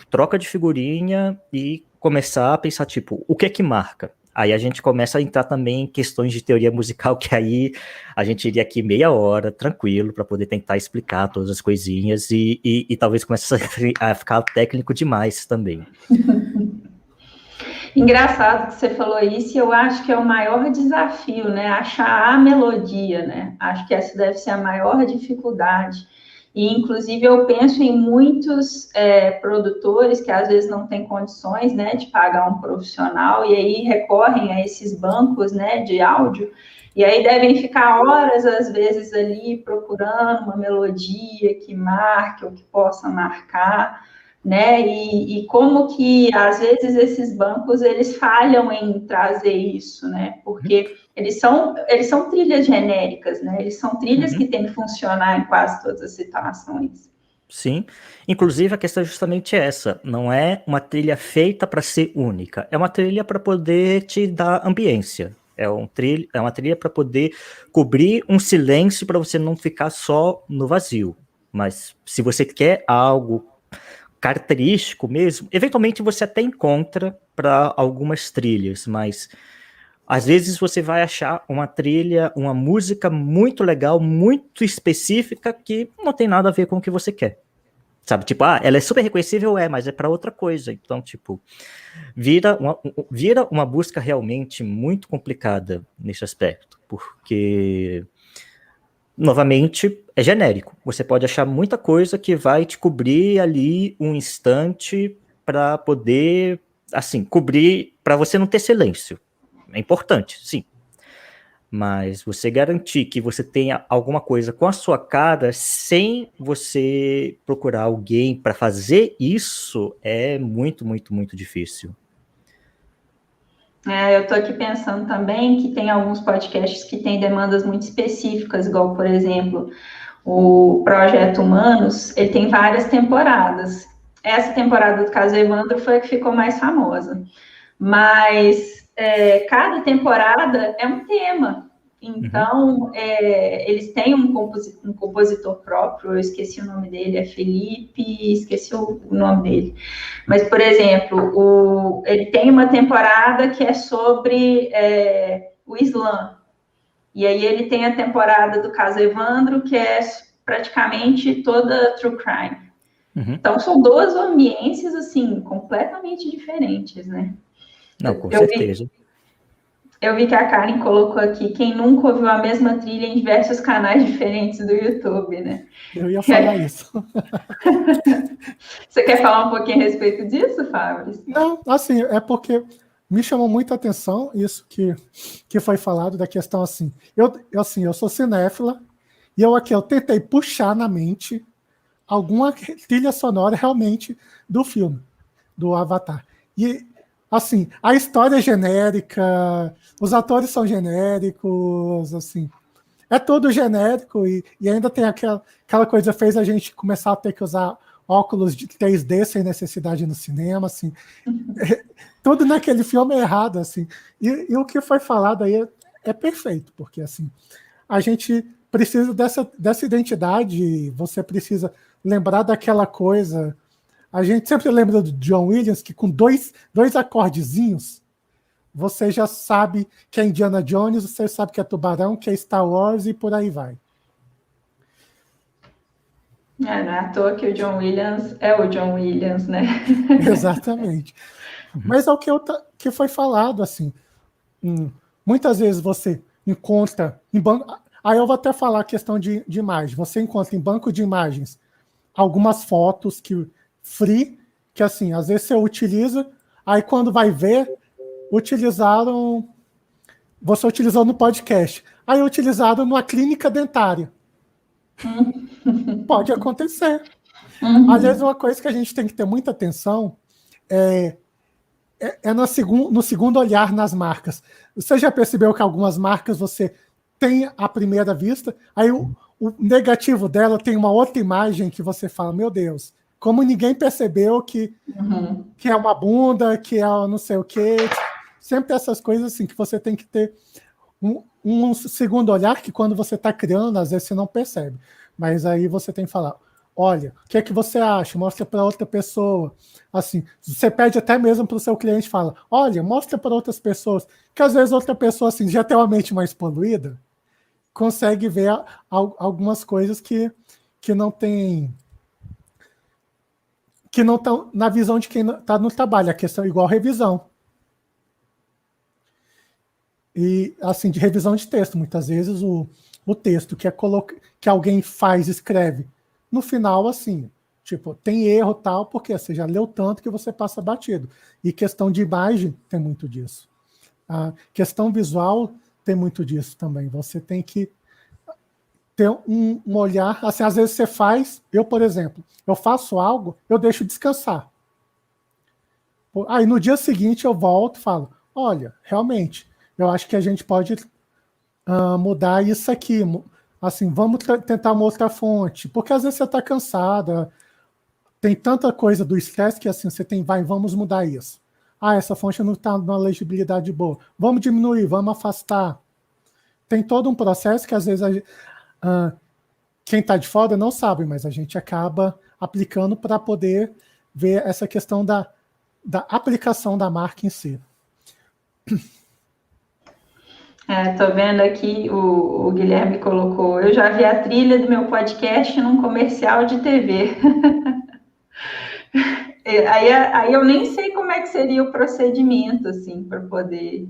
troca de figurinha e começar a pensar, tipo, o que é que marca? Aí a gente começa a entrar também em questões de teoria musical, que aí a gente iria aqui meia hora, tranquilo, para poder tentar explicar todas as coisinhas e talvez comece a ficar técnico demais também. Engraçado que você falou isso, e eu acho que é o maior desafio, né? Achar a melodia, né? Acho que essa deve ser a maior dificuldade. E, inclusive, eu penso em muitos produtores que às vezes não têm condições, né, de pagar um profissional e aí recorrem a esses bancos, né, de áudio. E aí devem ficar horas, às vezes, ali procurando uma melodia que marque ou que possa marcar, né? E como que, às vezes, esses bancos, eles falham em trazer isso, né? Porque eles são trilhas genéricas, né? Eles são trilhas que têm que funcionar em quase todas as situações. Sim, inclusive a questão é justamente essa, não é uma trilha feita para ser única, é uma trilha para poder te dar ambiência, é uma trilha para poder cobrir um silêncio para você não ficar só no vazio, mas se você quer algo característico mesmo, eventualmente você até encontra para algumas trilhas, mas às vezes você vai achar uma trilha, uma música muito legal, muito específica, que não tem nada a ver com o que você quer. Sabe, tipo, ela é super reconhecível, mas é para outra coisa. Então, tipo, vira uma busca realmente muito complicada nesse aspecto, porque, novamente, é genérico. Você pode achar muita coisa que vai te cobrir ali um instante para poder, assim, cobrir, para você não ter silêncio. É importante, sim. Mas você garantir que você tenha alguma coisa com a sua cara sem você procurar alguém para fazer isso é muito, muito, muito difícil. Eu estou aqui pensando também que tem alguns podcasts que têm demandas muito específicas, igual, por exemplo, o Projeto Humanos, ele tem várias temporadas. Essa temporada do caso Evandro foi a que ficou mais famosa. Mas cada temporada é um tema. Então, eles têm um compositor próprio, eu esqueci o nome dele, é Felipe, esqueci o nome dele. Mas, por exemplo, ele tem uma temporada que é sobre o Islã. E aí ele tem a temporada do caso Evandro, que é praticamente toda true crime. Então, são duas ambiências, assim, completamente diferentes, né? Não, com certeza. Eu vi que a Karen colocou aqui quem nunca ouviu a mesma trilha em diversos canais diferentes do YouTube, né? Eu ia falar isso. Você quer falar um pouquinho a respeito disso, Fábio? Não, assim, é porque me chamou muita atenção isso que foi falado da questão assim. Eu sou cinéfila e eu tentei puxar na mente alguma trilha sonora realmente do filme, do Avatar. E assim, a história é genérica, os atores são genéricos, assim, é tudo genérico e ainda tem aquela coisa que fez a gente começar a ter que usar óculos de 3D sem necessidade no cinema, assim, tudo naquele filme é errado, assim, e o que foi falado aí é perfeito, porque assim, a gente precisa dessa identidade, você precisa lembrar daquela coisa. A gente sempre lembra do John Williams, que com dois acordezinhos, você já sabe que é Indiana Jones, você sabe que é Tubarão, que é Star Wars e por aí vai. Não é à toa que o John Williams é o John Williams, né? Exatamente. Mas é o que foi falado, assim. Muitas vezes você encontra em banco. Aí eu vou até falar a questão de imagem. Você encontra em banco de imagens algumas fotos free, que assim, às vezes você utiliza, aí quando vai ver, você utilizou no podcast, aí utilizaram numa clínica dentária. Pode acontecer. Aliás, uma coisa que a gente tem que ter muita atenção é no segundo olhar nas marcas. Você já percebeu que algumas marcas você tem à primeira vista, aí o negativo dela tem uma outra imagem que você fala, meu Deus, como ninguém percebeu que é uma bunda, que é não sei o quê. Sempre essas coisas assim que você tem que ter um um segundo olhar que quando você está criando, às vezes você não percebe. Mas aí você tem que falar, olha, o que é que você acha? Mostra para outra pessoa. Assim, você pede até mesmo para o seu cliente, fala, olha, mostra para outras pessoas. Que às vezes outra pessoa assim, já tem uma mente mais poluída, consegue ver algumas coisas que não tem, que não estão na visão de quem está no trabalho. A questão é igual revisão. E, assim, de revisão de texto. Muitas vezes o texto que alguém faz, escreve, no final, assim, tipo, tem erro tal, porque você já leu tanto que você passa batido. E questão de imagem tem muito disso. A questão visual tem muito disso também. Você tem que ter um olhar, assim, às vezes você faz, eu, por exemplo, eu faço algo, eu deixo descansar. Aí no dia seguinte eu volto e falo, olha, realmente, eu acho que a gente pode mudar isso aqui, assim, vamos tentar uma outra fonte, porque às vezes você está cansada, tem tanta coisa do estresse que assim, você tem, vamos mudar isso. Essa fonte não está numa legibilidade boa, vamos diminuir, vamos afastar. Tem todo um processo que às vezes quem está de fora não sabe, mas a gente acaba aplicando para poder ver essa questão da aplicação da marca em si. Tô vendo aqui, o Guilherme colocou, eu já vi a trilha do meu podcast num comercial de TV. Aí eu nem sei como é que seria o procedimento, assim, para poder...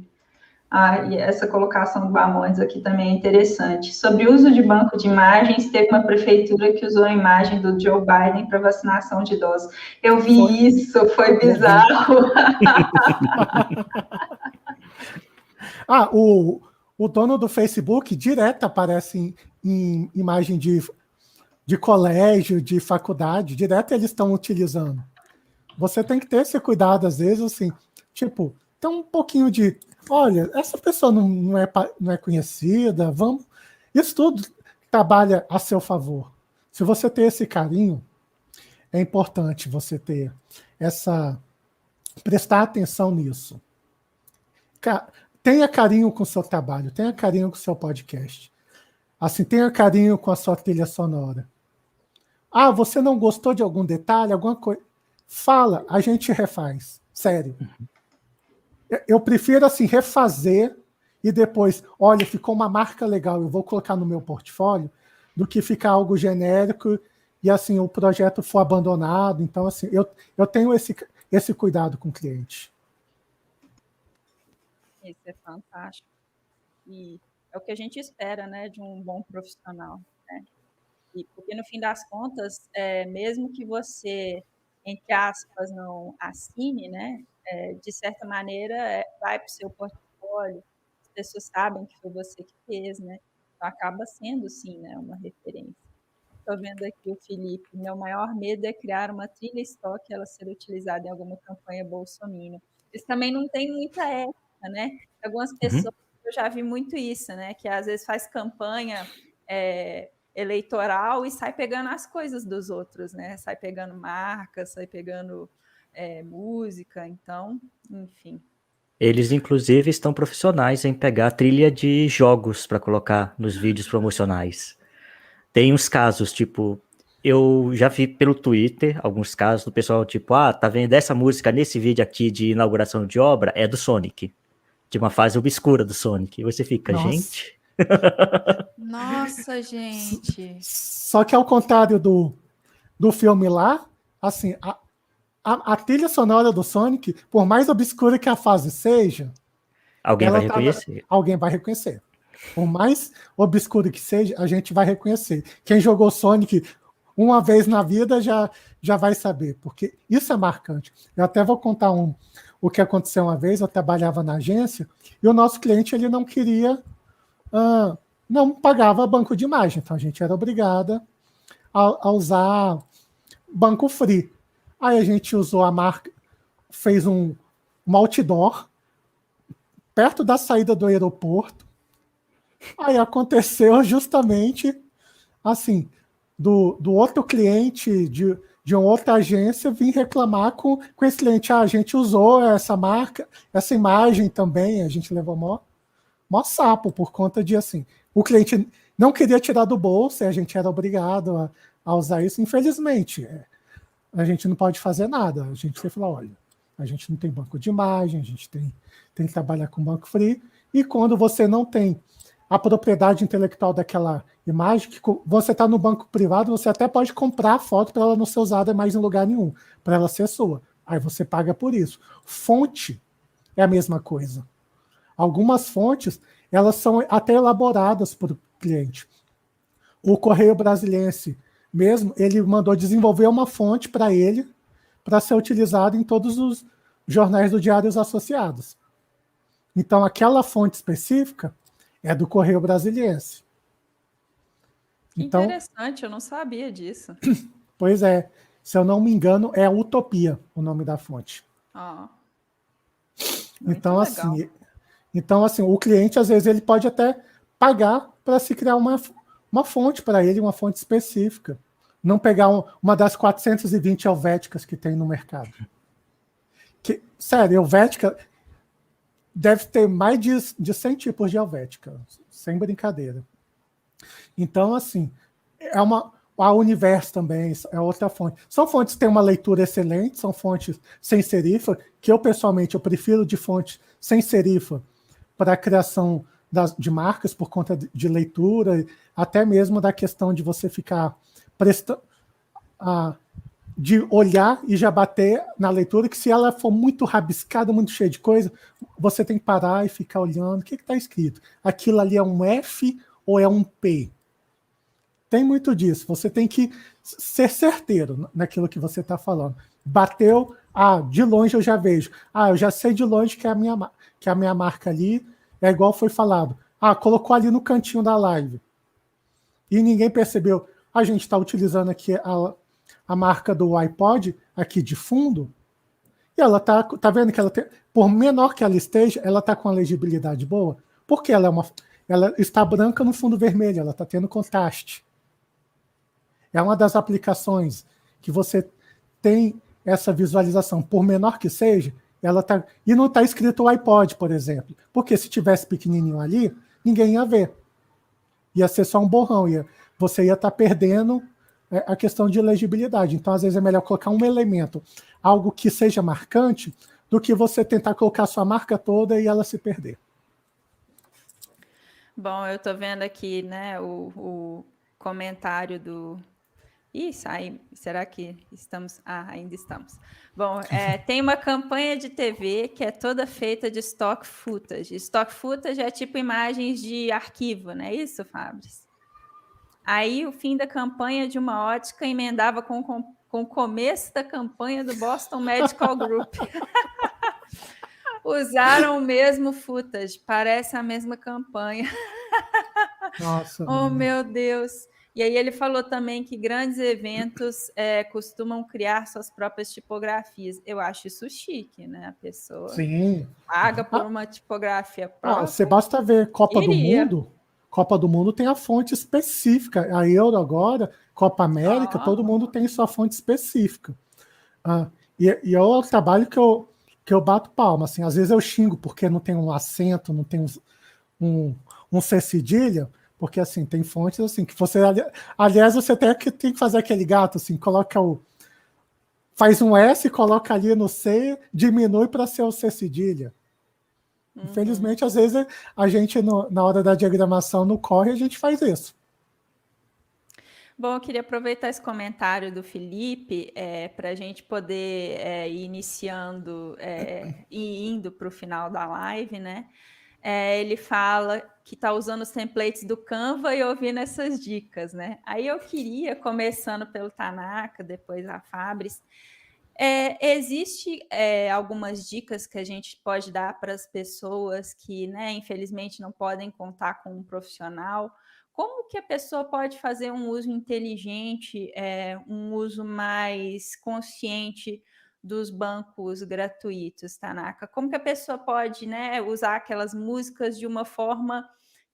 e essa colocação do Bamondes aqui também é interessante. Sobre o uso de banco de imagens, teve uma prefeitura que usou a imagem do Joe Biden para vacinação de idosos. Eu vi isso, foi bizarro. O dono do Facebook direto aparece em imagem de colégio, de faculdade, direto eles estão utilizando. Você tem que ter esse cuidado, às vezes, assim, tipo, tem um pouquinho de, olha, essa pessoa não é conhecida, vamos... Isso tudo trabalha a seu favor. Se você ter esse carinho, é importante você ter prestar atenção nisso. Tenha carinho com o seu trabalho, tenha carinho com o seu podcast. Assim, tenha carinho com a sua trilha sonora. Você não gostou de algum detalhe, alguma coisa? Fala, a gente refaz. Sério. Eu prefiro, assim, refazer e depois, olha, ficou uma marca legal, eu vou colocar no meu portfólio, do que ficar algo genérico e, assim, o projeto for abandonado. Então, assim, eu tenho esse cuidado com o cliente. Isso é fantástico. E é o que a gente espera, né, de um bom profissional, né? Porque, no fim das contas, mesmo que você, entre aspas, não assine, né, de certa maneira, vai para o seu portfólio, as pessoas sabem que foi você que fez, né? Então, acaba sendo, sim, né, uma referência. Estou vendo aqui o Felipe, meu maior medo é criar uma trilha estoque e ela ser utilizada em alguma campanha bolsominion. Isso também não tem muita ética, né? Algumas pessoas, eu já vi muito isso, né? Que às vezes faz campanha eleitoral e sai pegando as coisas dos outros, né? Sai pegando marcas, sai pegando música, então, enfim. Eles, inclusive, estão profissionais em pegar trilha de jogos para colocar nos vídeos promocionais. Tem uns casos, tipo, eu já vi pelo Twitter alguns casos do pessoal, tipo, tá vendo essa música nesse vídeo aqui de inauguração de obra? É do Sonic. De uma fase obscura do Sonic. E você fica, Nossa. gente... Nossa, gente. Só que ao contrário do filme lá, assim, a trilha sonora do Sonic, por mais obscura que a fase seja, alguém vai reconhecer. Alguém vai reconhecer. Por mais obscuro que seja, a gente vai reconhecer. Quem jogou Sonic uma vez na vida já vai saber, porque isso é marcante. Eu até vou contar o que aconteceu uma vez. Eu trabalhava na agência e o nosso cliente ele não queria, não pagava banco de imagem, então a gente era obrigada a usar banco free. Aí a gente usou a marca, fez um outdoor perto da saída do aeroporto. Aí aconteceu justamente assim, do outro cliente de uma outra agência vir reclamar com esse cliente. A gente usou essa marca, essa imagem também, a gente levou mó sapo por conta de, assim, o cliente não queria tirar do bolso e a gente era obrigado a usar isso. Infelizmente, a gente não pode fazer nada. A gente sempre fala, olha, a gente não tem banco de imagem, a gente tem que trabalhar com banco free, e quando você não tem a propriedade intelectual daquela imagem, que você está no banco privado, você até pode comprar a foto para ela não ser usada mais em lugar nenhum, para ela ser sua. Aí você paga por isso. Fonte é a mesma coisa. Algumas fontes, elas são até elaboradas por cliente. O Correio Brasiliense mesmo, ele mandou desenvolver uma fonte para ele, para ser utilizada em todos os jornais do Diários Associados. Então, aquela fonte específica é do Correio Brasiliense. Que Então, interessante, eu não sabia disso. pois é, se eu não me engano, é Utopia o nome da fonte. Ó, muito Então, legal. assim, o cliente, às vezes, ele pode até pagar para se criar uma fonte para ele, uma fonte específica. Não pegar uma das 420 helvéticas que tem no mercado. Sério, helvética deve ter mais de 100 tipos de helvética, sem brincadeira. Então, assim, a Universo também é outra fonte. São fontes que têm uma leitura excelente, são fontes sem serifa, que eu, pessoalmente, eu prefiro de fontes sem serifa para a criação de marcas por conta de leitura, até mesmo da questão de você ficar de olhar e já bater na leitura, que se ela for muito rabiscada, muito cheia de coisa, você tem que parar e ficar olhando o que está escrito. Aquilo ali é um F ou é um P? Tem muito disso. Você tem que ser certeiro naquilo que você está falando. Bateu, de longe eu já vejo. Eu já sei de longe que a minha marca ali é igual foi falado. Colocou ali no cantinho da live. E ninguém percebeu. A gente está utilizando aqui a marca do iPod aqui de fundo. E ela tá vendo que ela tem, por menor que ela esteja, ela está com a legibilidade boa. Porque ela está branca no fundo vermelho, ela está tendo contraste. É uma das aplicações que você tem essa visualização, por menor que seja, e não está escrito o iPod, por exemplo, porque se tivesse pequenininho ali, ninguém ia ver. Ia ser só um borrão, você ia estar perdendo a questão de legibilidade. Então, às vezes, é melhor colocar um elemento, algo que seja marcante, do que você tentar colocar a sua marca toda e ela se perder. Bom, eu estou vendo aqui, né, o comentário do... será que estamos? Ainda estamos. Bom, tem uma campanha de TV que é toda feita de stock footage. Stock footage é tipo imagens de arquivo, não é isso, Fabris? Aí o fim da campanha de uma ótica emendava com o começo da campanha do Boston Medical Group. Usaram o mesmo footage, parece a mesma campanha. Nossa. Oh, meu Deus. E aí ele falou também que grandes eventos costumam criar suas próprias tipografias. Eu acho isso chique, né? A pessoa paga por uma tipografia própria. Você basta ver Copa do Mundo. Copa do Mundo tem a fonte específica. A Euro agora, Copa América, todo mundo tem sua fonte específica. E é o trabalho que eu bato palma. Assim, às vezes eu xingo porque não tem um acento, não tem um C cedilha, porque assim, tem fontes assim que você... Aliás, você tem que fazer aquele gato, assim, faz um S, coloca ali no C, diminui para ser o C cedilha. Infelizmente, às vezes, a gente, na hora da diagramação, no corre, a gente faz isso. Bom, eu queria aproveitar esse comentário do Felipe para a gente poder ir iniciando e indo para o final da live, né? Ele fala que está usando os templates do Canva e ouvindo essas dicas, né? Aí eu queria, começando pelo Tanaka, depois a Fabris, existe algumas dicas que a gente pode dar para as pessoas que, né, infelizmente, não podem contar com um profissional. Como que a pessoa pode fazer um uso inteligente, um uso mais consciente dos bancos gratuitos, Tanaka? Como que a pessoa pode, né, usar aquelas músicas de uma forma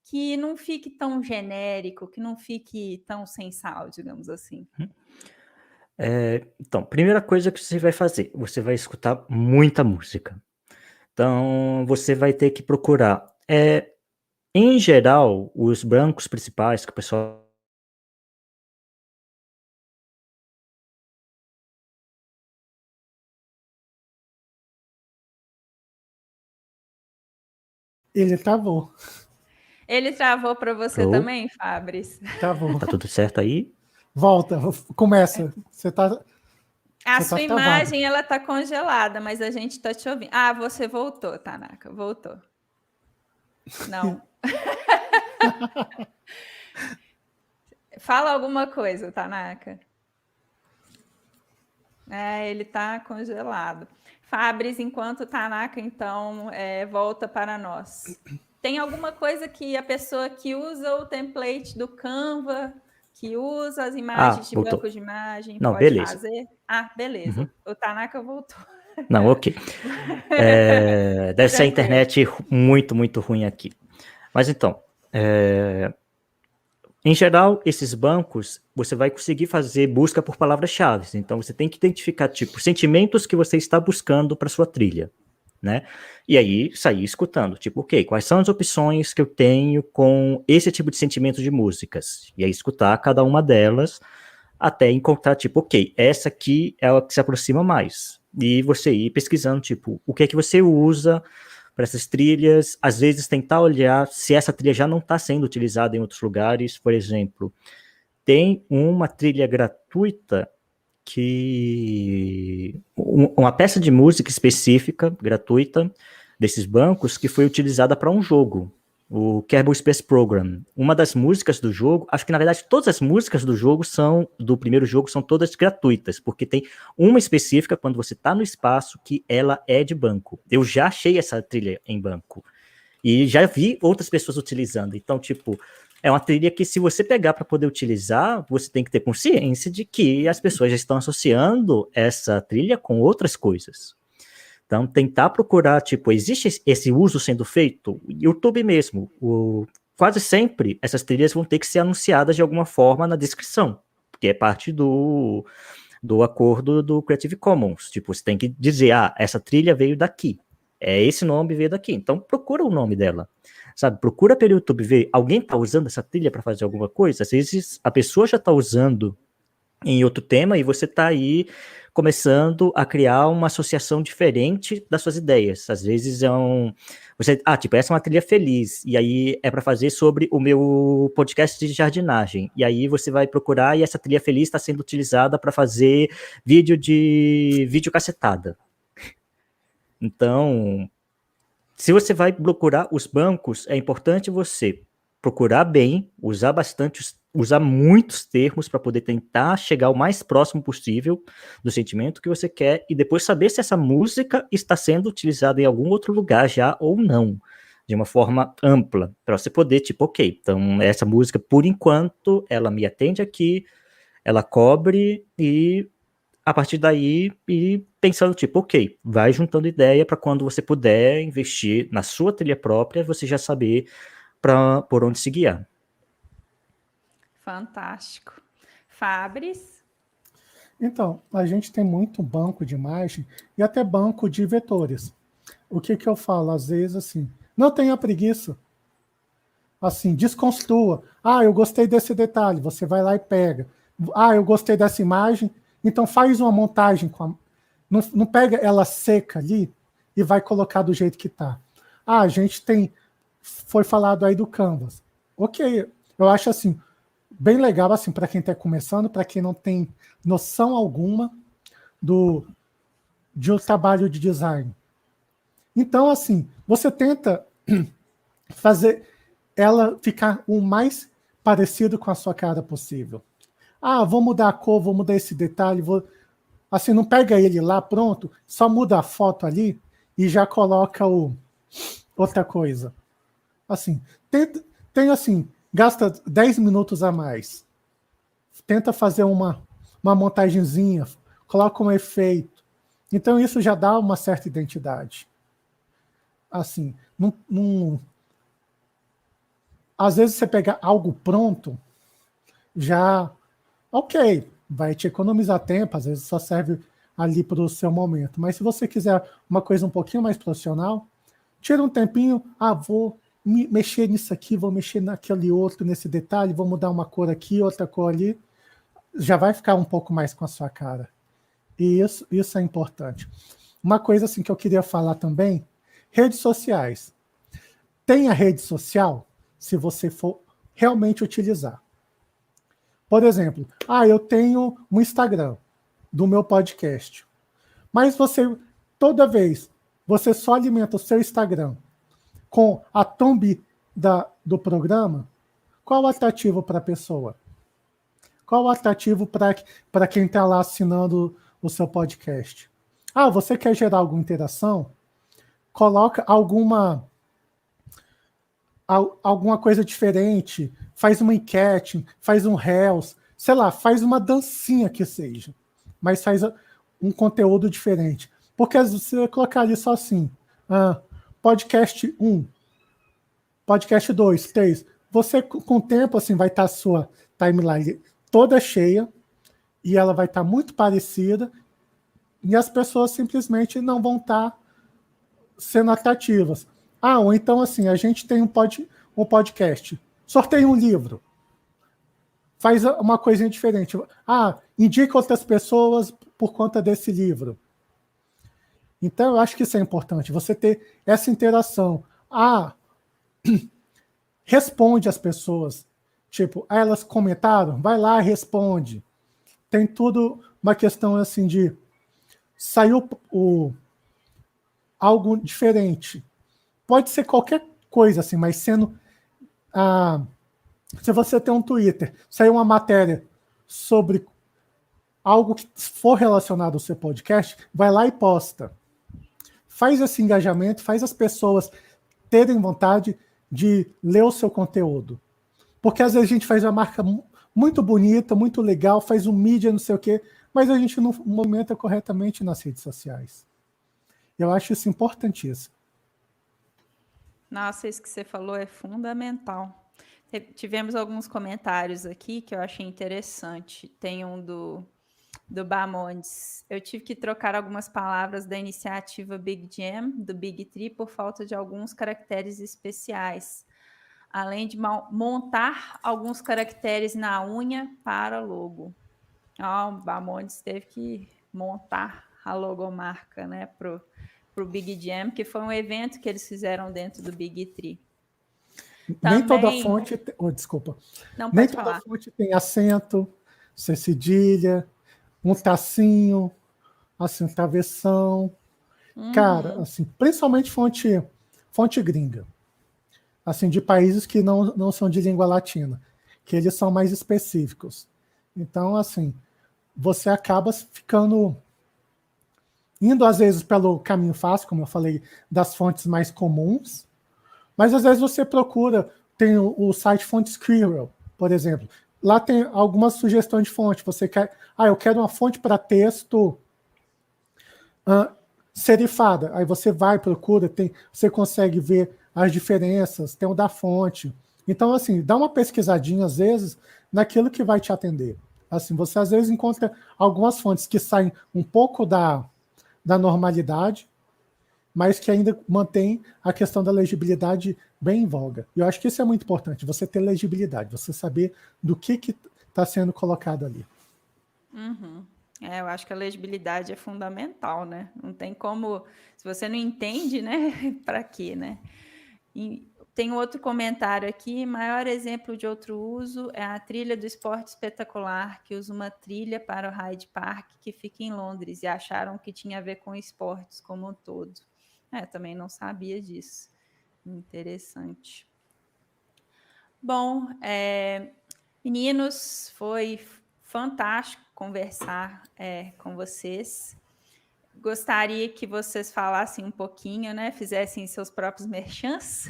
que não fique tão genérico, que não fique tão sem sal, digamos assim? Então, primeira coisa que você vai fazer, você vai escutar muita música. Então, você vai ter que procurar Em geral, os bancos principais que o pessoal Ele travou. Ele travou para você Alô? também, Fabris? Travou. Tá tudo certo aí? Volta, começa. Você tá A Você tá sua travado. imagem, ela tá congelada, mas a gente tá te ouvindo. Ah, você voltou, Tanaka, voltou. Não. Fala alguma coisa, Tanaka. Ele tá congelado. Fabris, enquanto Tanaka, então, volta para nós. Tem alguma coisa que a pessoa que usa o template do Canva, que usa as imagens de voltou. banco de imagem, Não, pode beleza. fazer? Ah, beleza. O Tanaka voltou. Não, ok. Deve ser a internet muito, muito ruim aqui. Mas então, em geral, esses bancos, você vai conseguir fazer busca por palavras-chave. Então, você tem que identificar, tipo, sentimentos que você está buscando para sua trilha, né? E aí, sair escutando, tipo, ok, quais são as opções que eu tenho com esse tipo de sentimento de músicas? E aí, escutar cada uma delas até encontrar, tipo, ok, essa aqui é a que se aproxima mais. E você ir pesquisando, tipo, o que é que você usa para essas trilhas, às vezes tentar olhar se essa trilha já não está sendo utilizada em outros lugares. Por exemplo, tem uma trilha gratuita uma peça de música específica, gratuita, desses bancos, que foi utilizada para um jogo, o Kerbal Space Program. Uma das músicas do jogo, acho que na verdade todas as músicas do jogo do primeiro jogo são todas gratuitas, porque tem uma específica quando você está no espaço que ela é de banco. Eu já achei essa trilha em banco e já vi outras pessoas utilizando. Então, tipo, é uma trilha que, se você pegar para poder utilizar, você tem que ter consciência de que as pessoas já estão associando essa trilha com outras coisas. Então, tentar procurar, tipo, existe esse uso sendo feito? YouTube mesmo, quase sempre essas trilhas vão ter que ser anunciadas de alguma forma na descrição, porque é parte do acordo do Creative Commons. Tipo, você tem que dizer, essa trilha veio daqui. Esse nome veio daqui. Então, procura o nome dela. Sabe, procura pelo YouTube, ver, alguém está usando essa trilha para fazer alguma coisa? Às vezes a pessoa já está usando em outro tema e você está aí começando a criar uma associação diferente das suas ideias. Às vezes tipo, essa é uma trilha feliz, e aí é para fazer sobre o meu podcast de jardinagem, e aí você vai procurar e essa trilha feliz está sendo utilizada para fazer vídeo cacetada. Então, se você vai procurar os bancos, é importante você procurar bem, usar muitos termos para poder tentar chegar o mais próximo possível do sentimento que você quer e depois saber se essa música está sendo utilizada em algum outro lugar já ou não, de uma forma ampla, para você poder, tipo, ok, então essa música, por enquanto, ela me atende aqui, ela cobre e a partir daí, e pensando, tipo, ok, vai juntando ideia para quando você puder investir na sua trilha própria, você já saber por onde se guiar. Fantástico. Fabris? Então, a gente tem muito banco de imagem e até banco de vetores. O que eu falo? Às vezes, assim, não tenha preguiça. Assim, desconstrua. Eu gostei desse detalhe, você vai lá e pega. Eu gostei dessa imagem, então faz uma montagem não pega ela seca ali e vai colocar do jeito que está. A gente foi falado aí do Canvas. Ok, eu acho assim, bem legal assim, para quem está começando, para quem não tem noção alguma de um trabalho de design. Então, assim, você tenta fazer ela ficar o mais parecido com a sua cara possível. Vou mudar a cor, vou mudar esse detalhe, assim, não pega ele lá, pronto, só muda a foto ali e já coloca outra coisa. Assim, gasta 10 minutos a mais. Tenta fazer uma montagenzinha, coloca um efeito. Então, isso já dá uma certa identidade. Assim, às vezes você pega algo pronto, já, ok, vai te economizar tempo, às vezes só serve ali para o seu momento. Mas se você quiser uma coisa um pouquinho mais profissional, tira um tempinho, vou mexer nisso aqui, vou mexer naquele outro, nesse detalhe, vou mudar uma cor aqui, outra cor ali, já vai ficar um pouco mais com a sua cara. E isso é importante. Uma coisa assim que eu queria falar também, redes sociais. Tenha rede social se você for realmente utilizar. Por exemplo, eu tenho um Instagram do meu podcast. Mas toda vez, você só alimenta o seu Instagram com a thumb do programa, qual o atrativo para a pessoa? Qual o atrativo para quem está lá assinando o seu podcast? Você quer gerar alguma interação? Coloca alguma coisa diferente, faz uma enquete, faz um reels, sei lá, faz uma dancinha que seja, mas faz um conteúdo diferente. Porque se você colocar ali só assim, podcast 1, podcast 2, 3, você com o tempo assim, vai estar a sua timeline toda cheia e ela vai estar muito parecida e as pessoas simplesmente não vão estar sendo atrativas. Ou então assim, a gente tem um podcast, sorteia um livro, faz uma coisinha diferente. Indica outras pessoas por conta desse livro. Então, eu acho que isso é importante, você ter essa interação. Responde às pessoas. Tipo, elas comentaram, vai lá e responde. Tem tudo uma questão assim de saiu algo diferente. Pode ser qualquer coisa, assim, mas sendo... se você tem um Twitter, saiu uma matéria sobre algo que for relacionado ao seu podcast, vai lá e posta. Faz esse engajamento, faz as pessoas terem vontade de ler o seu conteúdo. Porque às vezes a gente faz uma marca muito bonita, muito legal, faz um mídia, não sei o quê, mas a gente não movimenta corretamente nas redes sociais. Eu acho isso importantíssimo. Nossa, isso que você falou é fundamental. Tivemos alguns comentários aqui que eu achei interessante. Tem um do Bamondes. Eu tive que trocar algumas palavras da iniciativa Big Jam, do Big Tree, por falta de alguns caracteres especiais, além de montar alguns caracteres na unha para logo. O Bamondes teve que montar a logomarca, né, pro Big Jam, que foi um evento que eles fizeram dentro do Big Tree. Nem toda fonte... desculpa. Não, nem pode toda falar. fonte tem acento, cedilha, um tracinho, assim, travessão. Cara, assim, principalmente fonte gringa. Assim, de países que não são de língua latina, que eles são mais específicos. Então, assim, você acaba indo às vezes pelo caminho fácil, como eu falei, das fontes mais comuns, mas às vezes você procura, tem o site Fonte Squirrel, por exemplo. Lá tem algumas sugestões de fonte. Você quer, eu quero uma fonte para texto serifada. Aí você vai, procura, você consegue ver as diferenças, tem o da fonte. Então, assim, dá uma pesquisadinha, às vezes, naquilo que vai te atender. Assim, você, às vezes, encontra algumas fontes que saem um pouco da normalidade, mas que ainda mantém a questão da legibilidade bem em voga. E eu acho que isso é muito importante, você ter legibilidade, você saber do que está sendo colocado ali. Eu acho que a legibilidade é fundamental, né? Não tem como... Se você não entende, né? Para quê, né? E tem outro comentário aqui. Maior exemplo de outro uso é a trilha do Esporte Espetacular, que usa uma trilha para o Hyde Park, que fica em Londres, e acharam que tinha a ver com esportes como um todo. Também não sabia disso. Interessante. Bom, meninos, foi fantástico conversar com vocês. Gostaria que vocês falassem um pouquinho, né? Fizessem seus próprios merchans,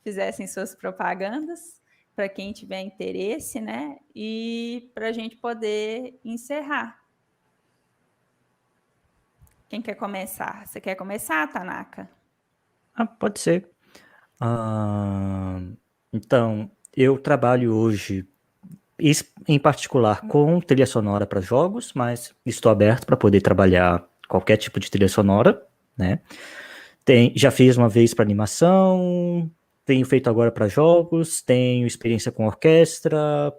fizessem suas propagandas, para quem tiver interesse, né? E para a gente poder encerrar. Quem quer começar? Você quer começar, Tanaka? Pode ser. Então, eu trabalho hoje, em particular, com trilha sonora para jogos, mas estou aberto para poder trabalhar qualquer tipo de trilha sonora, né? Já fiz uma vez para animação, tenho feito agora para jogos, tenho experiência com orquestra.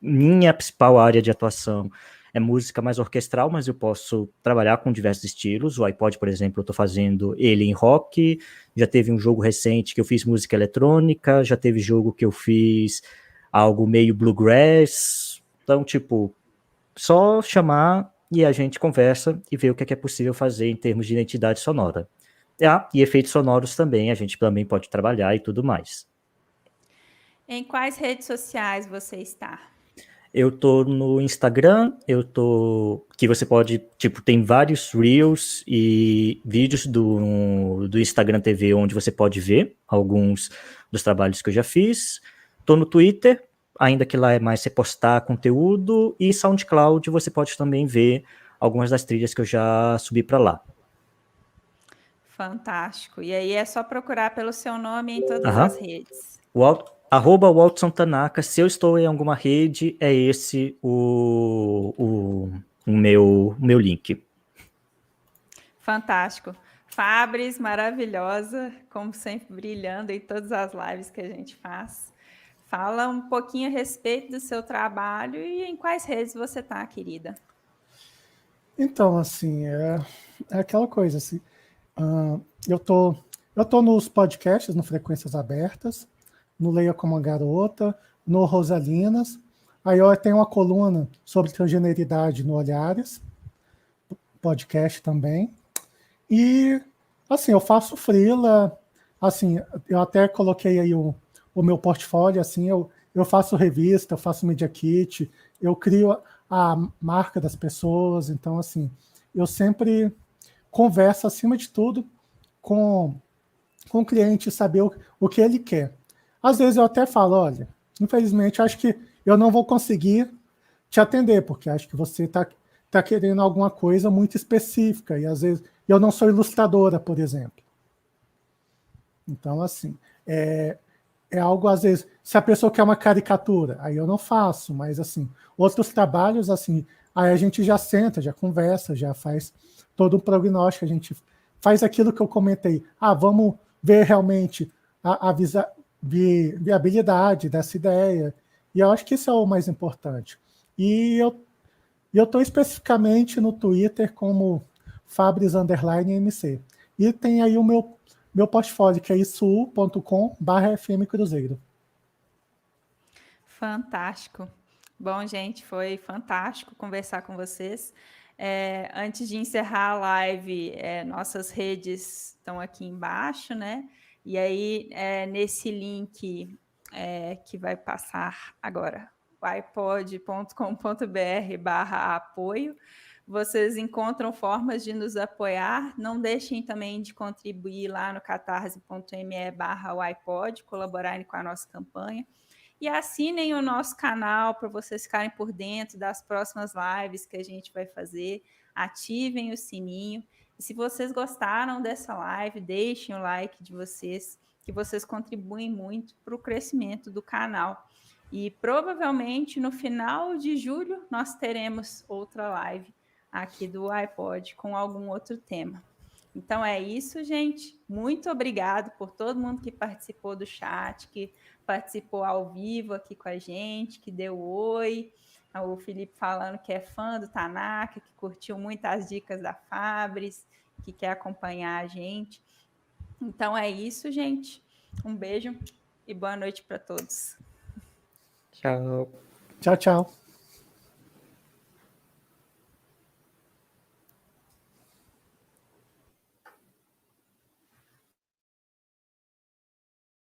Minha principal área de atuação é música mais orquestral, mas eu posso trabalhar com diversos estilos. O iPod, por exemplo, eu estou fazendo ele em rock. Já teve um jogo recente que eu fiz música eletrônica. Já teve jogo que eu fiz algo meio bluegrass. Então, tipo, só chamar e a gente conversa e vê o que é possível fazer em termos de identidade sonora. E efeitos sonoros também, a gente também pode trabalhar e tudo mais. Em quais redes sociais você está? Eu tô no Instagram, que você pode, tipo, tem vários Reels e vídeos do Instagram TV onde você pode ver alguns dos trabalhos que eu já fiz. Tô no Twitter, ainda que lá é mais você postar conteúdo, e SoundCloud você pode também ver algumas das trilhas que eu já subi para lá. Fantástico. E aí é só procurar pelo seu nome em todas Aham. as redes. @Waltson Tanaka, se eu estou em alguma rede, é esse o meu link. Fantástico. Fabris, maravilhosa, como sempre, brilhando em todas as lives que a gente faz. Fala um pouquinho a respeito do seu trabalho e em quais redes você está, querida. Então, assim, é aquela coisa, assim, eu tô nos podcasts, no Frequências Abertas, no Leia Como uma Garota, no Rosalinas, aí eu tenho uma coluna sobre transgeneridade no Olhares, podcast também, e, assim, eu faço freela, assim, eu até coloquei aí o meu portfólio, assim, eu faço revista, eu faço media kit, eu crio a marca das pessoas, então, assim, eu sempre converso, acima de tudo, com o cliente, saber o que ele quer. Às vezes eu até falo, olha, infelizmente, acho que eu não vou conseguir te atender, porque acho que você tá querendo alguma coisa muito específica, e às vezes eu não sou ilustradora, por exemplo. Então, assim, é algo, às vezes, se a pessoa quer uma caricatura, aí eu não faço, mas, assim, outros trabalhos, assim, aí a gente já senta, já conversa, já faz todo um prognóstico, a gente faz aquilo que eu comentei. Vamos ver realmente a viabilidade dessa ideia, e eu acho que isso é o mais importante. E eu estou especificamente no Twitter como Fabris_MC. E tem aí o meu portfólio, que é isu.com/fmcruzeiro. Fantástico. Bom, gente, foi fantástico conversar com vocês. Antes de encerrar a live, nossas redes estão aqui embaixo, né? E aí, nesse link que vai passar agora, ipod.com.br/apoio, vocês encontram formas de nos apoiar. Não deixem também de contribuir lá no catarse.me/ipod, colaborarem com a nossa campanha. E assinem o nosso canal para vocês ficarem por dentro das próximas lives que a gente vai fazer. Ativem o sininho. E se vocês gostaram dessa live, deixem o like de vocês, que vocês contribuem muito para o crescimento do canal. E provavelmente no final de julho nós teremos outra live aqui do iPod com algum outro tema. Então é isso, gente. Muito obrigado por todo mundo que participou do chat, que participou ao vivo aqui com a gente, que deu oi. O Felipe falando que é fã do Tanaka, que curtiu muito as dicas da Fabris, que quer acompanhar a gente. Então é isso, gente. Um beijo e boa noite para todos. Tchau. Tchau, tchau.